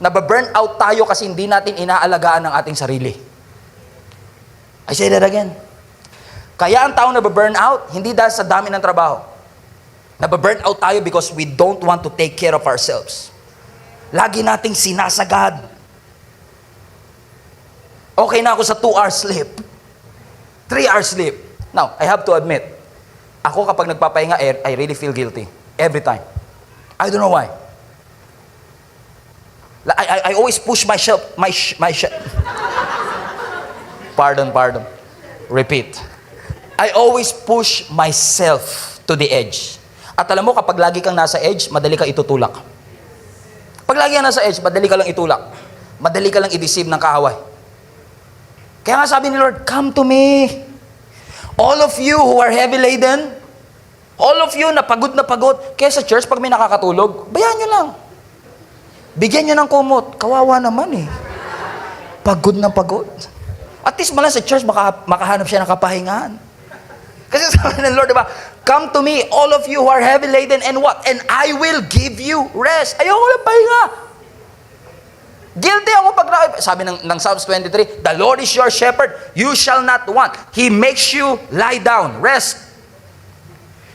Nababurn out tayo kasi hindi natin inaalagaan ang ating sarili. I say that again. Kaya ang tao nababurn out, hindi dahil sa dami ng trabaho. Nababurn out tayo because we don't want to take care of ourselves. Lagi nating sinasagad. Okay na ako sa 2 hours sleep. 3 hours sleep. Now, I have to admit, ako kapag nagpapahinga, I really feel guilty. Every time. I don't know why. I always push myself. Pardon. Repeat. I always push myself to the edge. At alam mo, kapag lagi kang nasa edge, madali ka itutulak. Pag lagi kang nasa edge, madali ka lang itulak. Madali ka lang i-deceive ng kaaway. Kaya nga sabi ni Lord, come to me. All of you who are heavy laden, all of you na pagod. Kaya sa church, pag may nakakatulog, bayaan nyo lang. Bigyan nyo ng kumot. Kawawa naman eh. Pagod na pagod. At least malang sa church, makahanap siya ng kapahingahan. Kasi sabi ng Lord, diba? Come to me, all of you who are heavy laden, and what? And I will give you rest. Ayoko lang pahinga. Guilty ako pag sabi ng Psalms 23, the Lord is your shepherd, you shall not want. He makes you lie down, rest.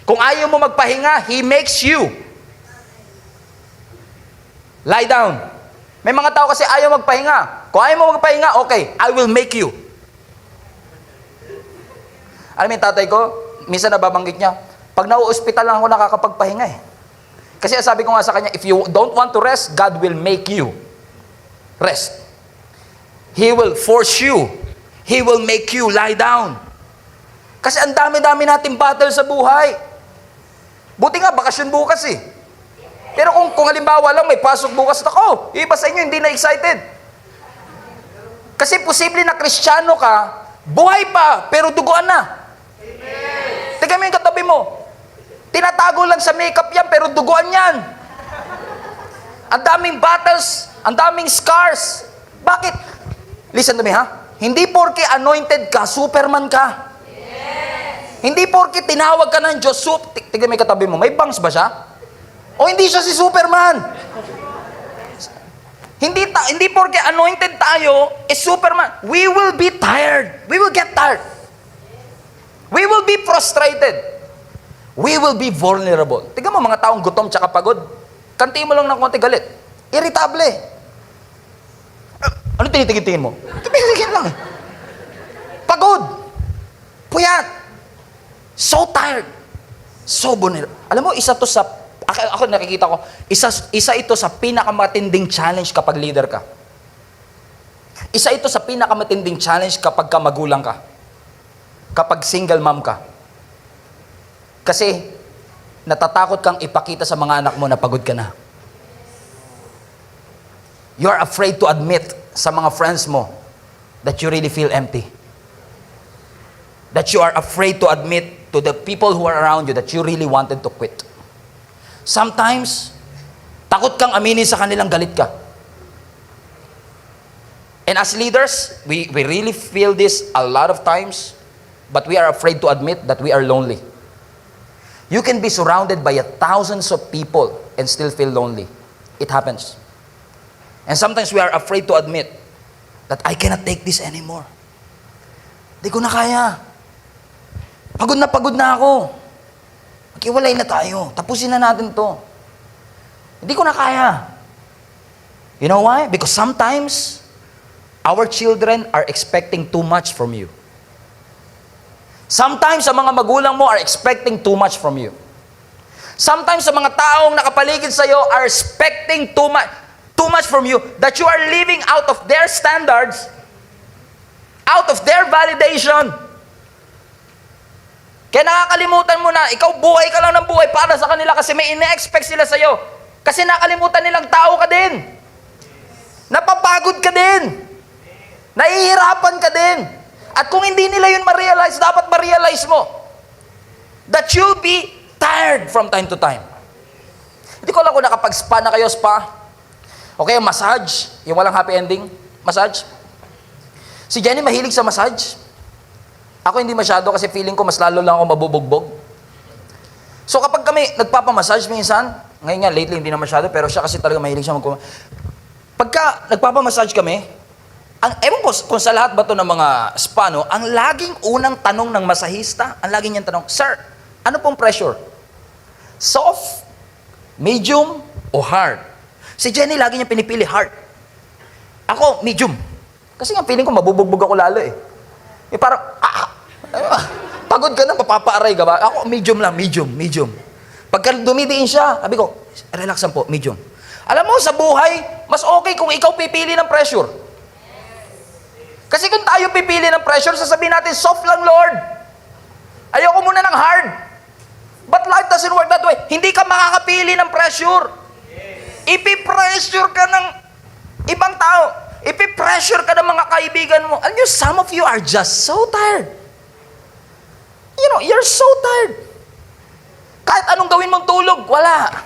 Kung ayaw mo magpahinga, He makes you lie down. May mga tao kasi ayaw magpahinga. Kung ayaw mo magpahinga, okay, I will make you. Alam mo yung tatay ko, minsan nababanggit niya, pag nauospital lang ako nakakapagpahinga eh. Kasi sabi ko nga sa kanya, if you don't want to rest, God will make you rest. He will force you. He will make you lie down. Kasi ang dami-dami nating battle sa buhay. Buti nga, bakasyon bukas eh. Pero kung halimbawa lang may pasok bukas, ako, iba sa inyo, hindi na excited. Kasi posible na Kristiyano ka, buhay pa, pero duguan na. Tingnan mo yung katabi mo. Tinatago lang sa makeup yan, pero duguan yan. Ang daming battles, ang daming scars. Bakit? Listen to me ha. Hindi porke anointed ka, Superman ka. Hindi porke tinawag ka ng Diyos, tingnan mo yung katabi mo, may bangs ba siya? O hindi siya si Superman? Hindi porke anointed tayo, Superman. We will be tired. We will get tired. We will be frustrated. We will be vulnerable. Tingnan mo mga taong gutom tsaka pagod. Kantiin mo lang ng konti galit. Irritable. Ano tinitingin mo? Tinitingin lang eh. Pagod. Puyat. So tired. So vulnerable. Alam mo, isa to sa, ako nakikita ko, isa ito sa pinakamatinding challenge kapag leader ka. Isa ito sa pinakamatinding challenge kapag ka magulang ka. Kapag single mom ka. Kasi, natatakot kang ipakita sa mga anak mo na pagod ka na. You're afraid to admit sa mga friends mo that you really feel empty. That you are afraid to admit to the people who are around you that you really wanted to quit. Sometimes, takot kang aminin sa kanilang galit ka. And as leaders, we really feel this a lot of times. But we are afraid to admit that we are lonely. You can be surrounded by thousands of people and still feel lonely. It happens. And sometimes we are afraid to admit that I cannot take this anymore. Di ko na kaya. Pagod na ako. Maghiwalay na tayo. Tapusin na natin to. Hindi ko na kaya. You know why? Because sometimes our children are expecting too much from you. Sometimes, sa mga magulang mo are expecting too much from you. Sometimes, sa mga taong nakapaligid sa iyo are expecting too much from you, that you are living out of their standards, out of their validation. Kaya nakakalimutan mo na, ikaw buhay ka lang ng buhay para sa kanila kasi may ine-expect sila sa iyo. Kasi nakalimutan nilang tao ka din. Napapagod ka din. Nahihirapan ka din. At kung hindi nila yun ma-realize, dapat ma-realize mo that you'll be tired from time to time. Hindi ko alam kung nakapag-spa na kayo, spa. Okay, massage. Yung walang happy ending. Massage. Si Jenny mahilig sa massage. Ako hindi masyado kasi feeling ko mas lalo lang ako mabubugbog. So kapag kami nagpapamassage minsan, ngayon nga, lately hindi na masyado, pero siya kasi talaga mahilig siya Pagka nagpapamassage kami, ewan ko kung sa lahat ba to ng mga spa, no, ang laging unang tanong ng masahista, ang laging niyang tanong, Sir, ano pong pressure? Soft, medium, o hard? Si Jenny, lagi niya pinipili hard. Ako, medium. Kasi nga, feeling ko mabubugbog ako lalo eh. Parang, pagod ka na, papapaaray ka ba? Ako, medium lang, medium. Pagka dumidiin siya, sabi ko, relaxan po, medium. Alam mo, sa buhay, mas okay kung ikaw pipili ng pressure. Kasi kung tayo pipili ng pressure, sasabihin natin, soft lang, Lord. Ayoko muna ng hard. But life doesn't work that way. Hindi ka makakapili ng pressure. Ipipressure ka ng ibang tao. Ipipressure ka ng mga kaibigan mo. Alam nyo, some of you are just so tired. You know, you're so tired. Kahit anong gawin mong tulog, wala.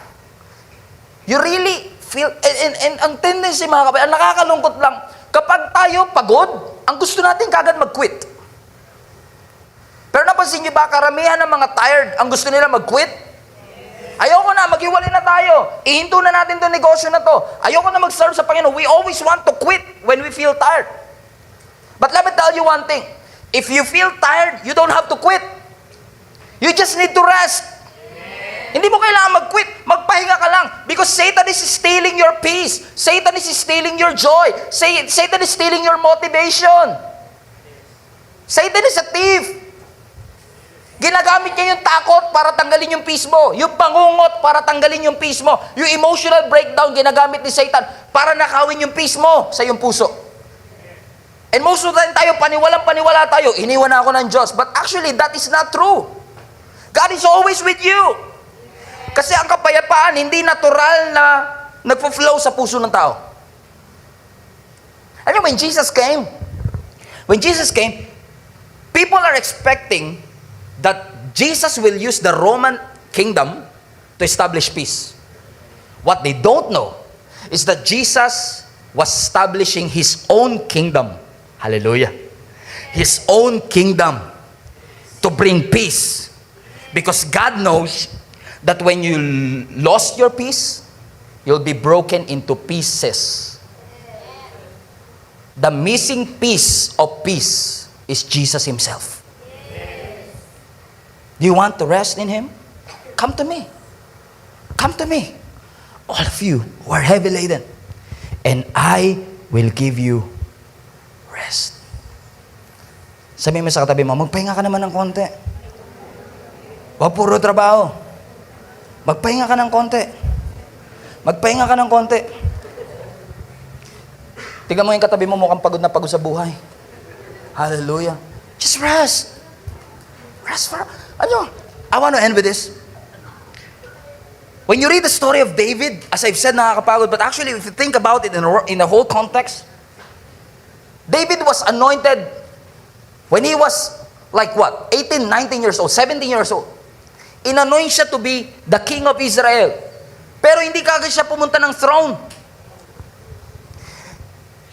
You really feel, and ang tendency mga kapatid, ang nakakalungkot lang, kapag tayo pagod, ang gusto natin kagad mag-quit. Pero napansin niyo ba, karamihan ng mga tired, ang gusto nila mag-quit? Ayoko na, maghiwalay na tayo. Ihinto na natin itong negosyo na to. Ayoko na mag-serve sa Panginoon. We always want to quit when we feel tired. But let me tell you one thing. If you feel tired, you don't have to quit. You just need to rest. Hindi mo kailangan mag-quit. Magpahinga ka lang. Because Satan is stealing your peace. Satan is stealing your joy. Satan is stealing your motivation. Satan is a thief. Ginagamit niya yung takot para tanggalin yung peace mo. Yung pangungot para tanggalin yung peace mo. Yung emotional breakdown, ginagamit ni Satan para nakawin yung peace mo sa iyong puso. And most of the time tayo, paniwalang-paniwala tayo, iniwan na ako ng Diyos. But actually, that is not true. God is always with you. Kasi ang kapayapaan, hindi natural na nagpo-flow sa puso ng tao. Alam mo, when Jesus came, people are expecting that Jesus will use the Roman kingdom to establish peace. What they don't know is that Jesus was establishing His own kingdom. Hallelujah. His own kingdom to bring peace. Because God knows that when you lost your peace, you'll be broken into pieces. The missing piece of peace is Jesus Himself. Do you want to rest in Him? Come to me. Come to me. All of you who are heavy laden, and I will give you rest. Sabihin mo sa katabi mo, magpahinga ka naman ng konti. Huwag puro trabaho. Magpahinga ka ng konti. Magpahinga ka ng konti. Tingnan mo yung katabi mo, mukhang pagod na pagod sa buhay. Hallelujah. Just rest. Rest for... Ano? I want to end with this. When you read the story of David, as I've said, nakakapagod, but actually, if you think about it in the whole context, David was anointed when he was like what? 18, 19 years old, 17 years old. Inanoint siya to be the king of Israel. Pero hindi kagad siya pumunta ng throne.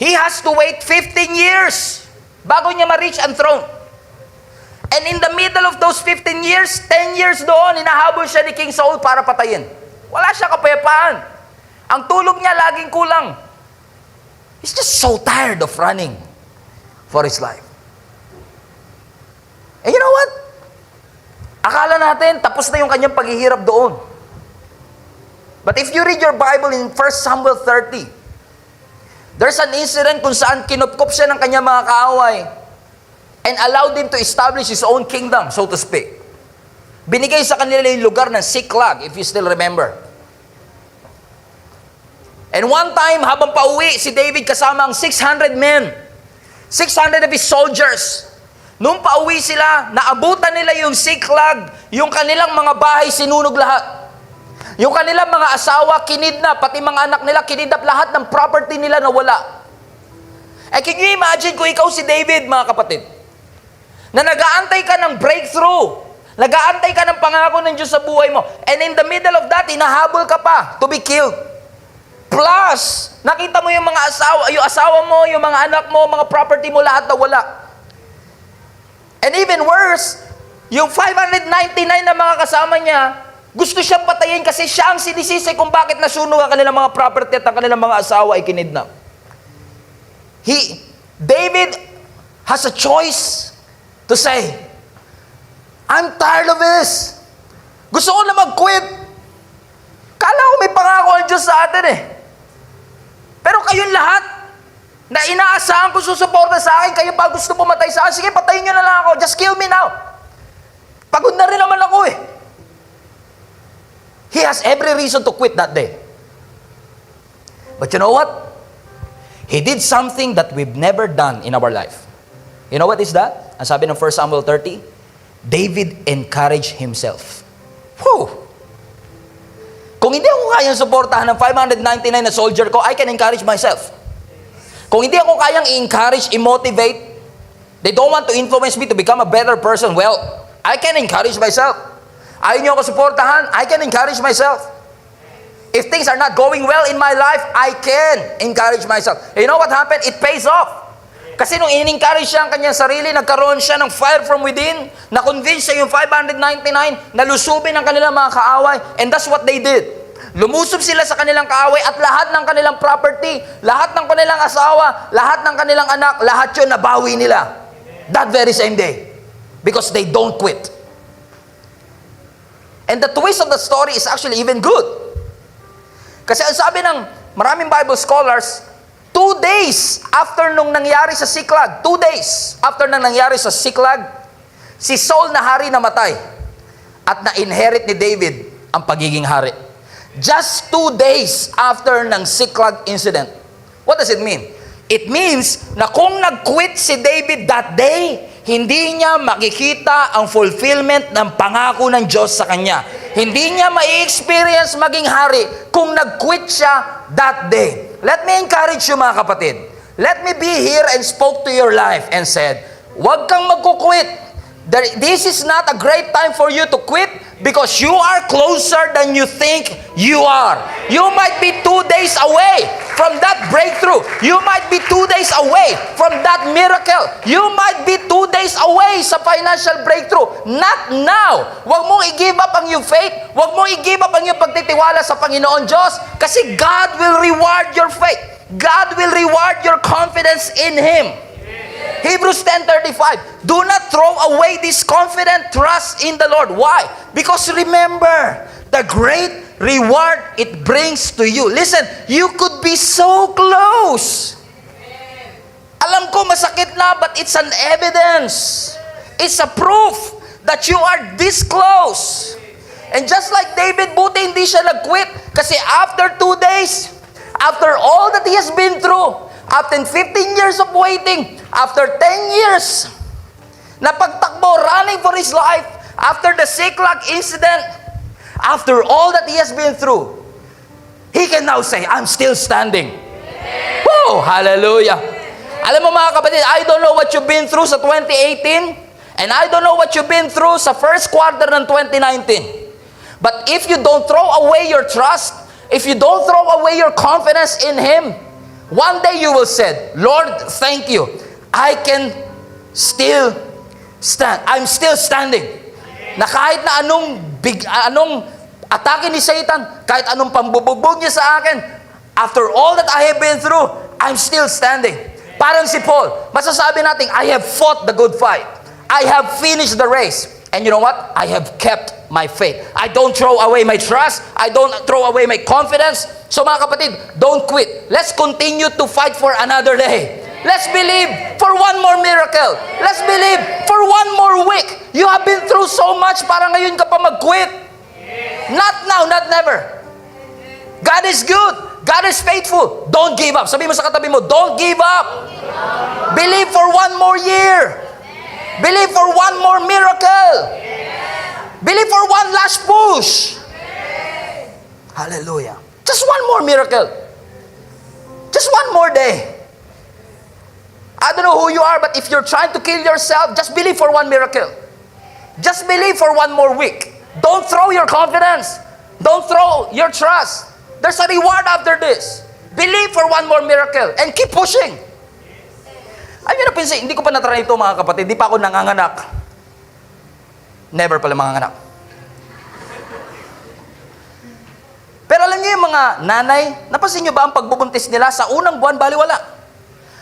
He has to wait 15 years bago niya ma-reach ang throne. And in the middle of those 15 years, 10 years doon, hinahabol siya ni King Saul para patayin. Wala siya kapayapaan. Ang tulog niya laging kulang. He's just so tired of running for his life. And you know what? Akala natin, tapos na yung kanyang paghihirap doon. But if you read your Bible in 1 Samuel 30, there's an incident kung saan kinupkop siya ng kanyang mga kaaway and allowed him to establish his own kingdom, so to speak. Binigay sa kanila yung lugar ng Siklag, if you still remember. And one time, habang pauwi si David kasama ang 600 men, 600 of his soldiers, nung pauwi sila, naabutan nila yung Siklag, yung kanilang mga bahay sinunog lahat. Yung kanilang mga asawa kinidnap, pati mga anak nila kinidnap, lahat ng property nila nawala. Eh, can you imagine kung ikaw si David, mga kapatid, na nag-aantay ka ng breakthrough, nag-aantay ka ng pangako ng Diyos sa buhay mo, and in the middle of that, hinahabol ka pa to be killed. Plus, nakita mo yung mga asawa mo, yung mga anak mo, mga property mo, lahat nawala. And even worse, yung 599 na mga kasama niya, gusto siyang patayin kasi siya ang sinisisi kung bakit nasunog ang kanilang mga property at ang kanilang mga asawa ay kinidnap. David has a choice to say, I'm tired of this. Gusto ko na mag-quit. Kala ko may pangako ang Diyos sa atin eh. Pero kayong lahat, na inaasahan ko susuporta sa akin, kayo pa gusto pumatay sa akin, sige, patayin nyo na lang ako, just kill me now. Pagod na rin naman ako eh. He has every reason to quit that day. But you know what? He did something that we've never done in our life. You know what is that? Ang sabi ng 1 Samuel 30, David encouraged himself. Whew! Kung hindi ako kayang suportahan ng 599 na soldier ko, I can encourage myself. Kung hindi ako kayang i-encourage, i-motivate, they don't want to influence me to become a better person, well, I can encourage myself. Ayaw niyo ako suportahan, I can encourage myself. If things are not going well in my life, I can encourage myself. You know what happened? It pays off. Kasi nung in-encourage siya ang kanyang sarili, nagkaroon siya ng fire from within, na-convince siya yung 599, nalusubin ang kanilang mga kaaway, and that's what they did. Lumusob sila sa kanilang kaaway at lahat ng kanilang property, lahat ng kanilang asawa, lahat ng kanilang anak, lahat yun nabawi nila. That very same day. Because they don't quit. And the twist of the story is actually even good. Kasi ang sabi ng maraming Bible scholars, 2 days after nung nangyari sa Siklag, 2 days after nang nangyari sa Siklag, si Saul na hari namatay at na-inherit ni David ang pagiging hari. Just 2 days after ng Siklag incident. What does it mean? It means na kung nag-quit si David that day, hindi niya makikita ang fulfillment ng pangako ng Diyos sa kanya. Hindi niya mai-experience maging hari kung nag-quit siya that day. Let me encourage you mga kapatid. Let me be here and spoke to your life and said, huwag kang magkukwit. This is not a great time for you to quit because you are closer than you think you are. You might be 2 days away from that breakthrough. You might be 2 days away from that miracle. You might be 2 days away sa financial breakthrough. Not now. Huwag mong i-give up ang iyong faith. Huwag mong i-give up ang iyong pagtitiwala sa Panginoon Diyos kasi God will reward your faith. God will reward your confidence in Him. Hebrews 10:35. Do not throw away this confident trust in the Lord. Why? Because remember, the great reward it brings to you. Listen, you could be so close. Alam ko masakit na, but it's an evidence. It's a proof that you are this close. And just like David, buti hindi siya nag-quit. Kasi after 2 days, after all that he has been through, after 15 years of waiting, after 10 years, na pagtakbo, running for his life, after the Siklag incident, after all that he has been through, he can now say, I'm still standing. Woo! Hallelujah! Alam mo mga kapatid, I don't know what you've been through sa 2018, and I don't know what you've been through sa first quarter ng 2019. But if you don't throw away your trust, if you don't throw away your confidence in Him, one day you will say, Lord, thank you. I can still stand. I'm still standing. Na kahit na anong atake ni Satan, kahit anong pambubugbog niya sa akin, after all that I have been through, I'm still standing. Parang si Paul, masasabi natin, I have fought the good fight. I have finished the race. And you know what? I have kept my faith. I don't throw away my trust. I don't throw away my confidence. So mga kapatid, don't quit. Let's continue to fight for another day. Let's believe for one more miracle. Let's believe for one more week. You have been through so much, para ngayon ka pa mag-quit. Not now, not never. God is good. God is faithful. Don't give up. Sabi mo sa katabi mo, don't give up. Believe for one more year. Believe for one more miracle. Believe for one last push. Hallelujah. Just one more miracle. Just one more day. I don't know who you are, but if you're trying to kill yourself, just believe for one miracle. Just believe for one more week. Don't throw your confidence. Don't throw your trust. There's a reward after this. Believe for one more miracle and keep pushing. Alam niyo na pinsin, hindi ko pa natry ito mga kapatid, hindi pa ako nanganganak. Never pala manganganak. Pero alam niyo yung mga nanay, napansin niyo ba ang pagbubuntis nila sa unang buwan baliwala?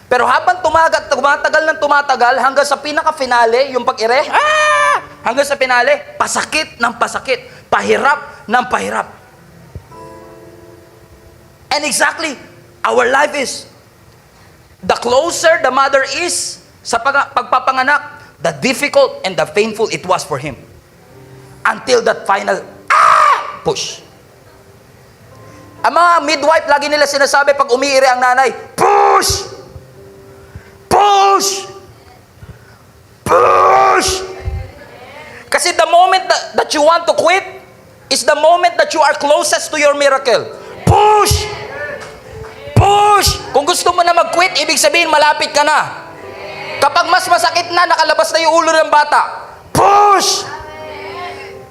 Pero habang tumatagal hanggang sa pinaka-finale, yung pag-ire, hanggang sa finale, pasakit ng pasakit, pahirap ng pahirap. And exactly, our life is, the closer the mother is sa pagpapanganak, the difficult and the painful it was for him. Until that final push. Ang mga midwife, lagi nila sinasabi pag umiiri ang nanay, push! Push! Push! Kasi the moment that you want to quit is the moment that you are closest to your miracle. Push! Push! Kung gusto mo na mag-quit, ibig sabihin malapit ka na. Kapag mas masakit na, nakalabas na yung ulo ng bata. Push!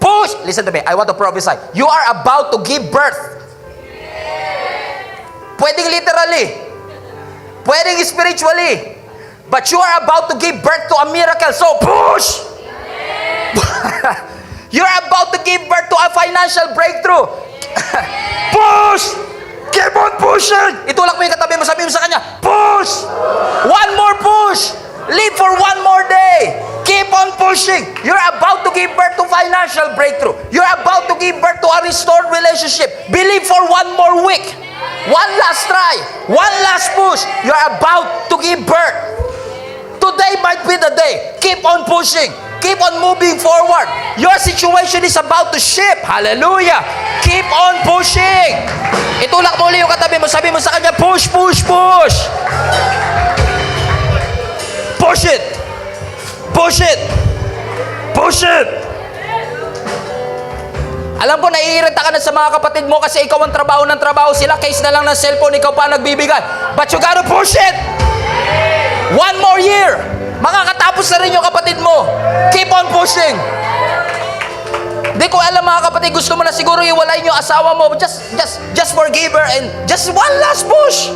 Push! Listen to me, I want to prophesy. You are about to give birth. Pwedeng literally, pwedeng spiritually, but you are about to give birth to a miracle. So push! You're about to give birth to a financial breakthrough. Push! Keep on pushing! Itulak mo yung katabi mo, sabi mo sa kanya, push! One more push! Live for one more day! Keep on pushing! You're about to give birth to financial breakthrough. You're about to give birth to a restored relationship. Believe for one more week. One last try. One last push. You're about to give birth. Today might be the day. Keep on pushing. Keep on moving forward. Your situation is about to shift. Hallelujah. Keep on pushing. Itulak mo ulit yung katabi mo. Sabi mo sa kanya, push, push, push. Push it. Push it. Push it. Alam ko, naiirita ka na sa mga kapatid mo kasi ikaw ang trabaho ng trabaho. Sila, case na lang ng cellphone, ikaw pa nagbibigay. But you gotta push it. One more year. Makakatapos na rin yung kapatid mo. Keep on pushing. Di ko alam mga kapatid, gusto mo na siguro iwalayin yung asawa mo. Just forgive her and just one last push.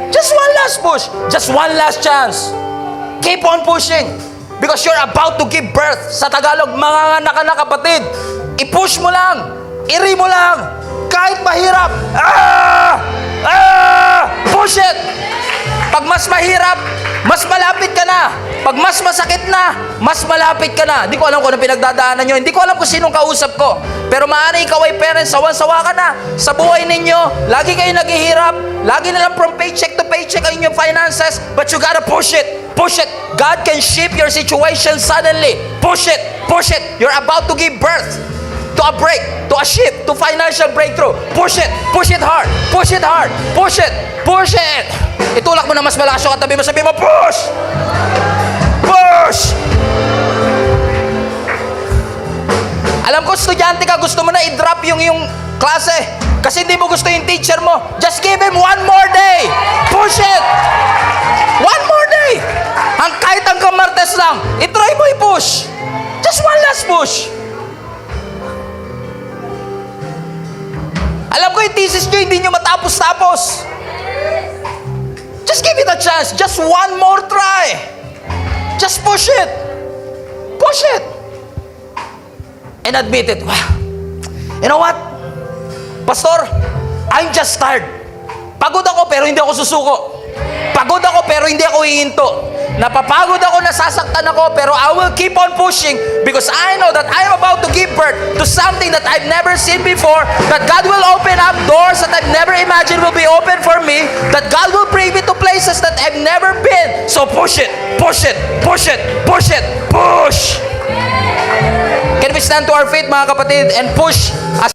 Just one last push. Just one last chance. Keep on pushing. Because you're about to give birth. Sa Tagalog, manganganak ka na kapatid. I-push mo lang. Iri mo lang. Kahit mahirap. Push it. Pag mas mahirap, mas malapit ka na. Pag mas masakit na, mas malapit ka na. Hindi ko alam kung ano pinagdadaanan nyo. Hindi ko alam kung sinong kausap ko. Pero maaari ikaw ay parents, sawan-sawa ka na sa buhay ninyo. Lagi kayo naghihirap. Lagi na lang from paycheck to paycheck ang inyong finances. But you gotta push it. Push it. God can shift your situation suddenly. Push it. Push it. You're about to give birth to a break, to a shift, to financial breakthrough. Push it. Push it hard. Push it hard. Push it. Push it. Itulak mo na mas malakas yung katabi mo. Sabi mo, push! Push! Alam ko, estudyante ka, gusto mo na i-drop yung klase. Kasi hindi mo gusto yung teacher mo. Just give him one more day. Push it. One more day. Kahit hanggang Martes lang, itry mo i-push. Just one last push. Alam ko yung thesis nyo, hindi nyo matapos-tapos. Just give it a chance. Just one more try. Just push it. Push it. And admit it. Wow. You know what? Pastor, I'm just tired. Pagod ako pero hindi ako susuko. Pagod ako pero hindi ako hihinto. Napapagod ako, nasasaktan ako, pero I will keep on pushing because I know that I am about to give birth to something that I've never seen before, that God will open up doors that I've never imagined will be open for me, that God will bring me to places that I've never been. So push it, push it, push it, push it, push! Can we stand to our feet mga kapatid and push as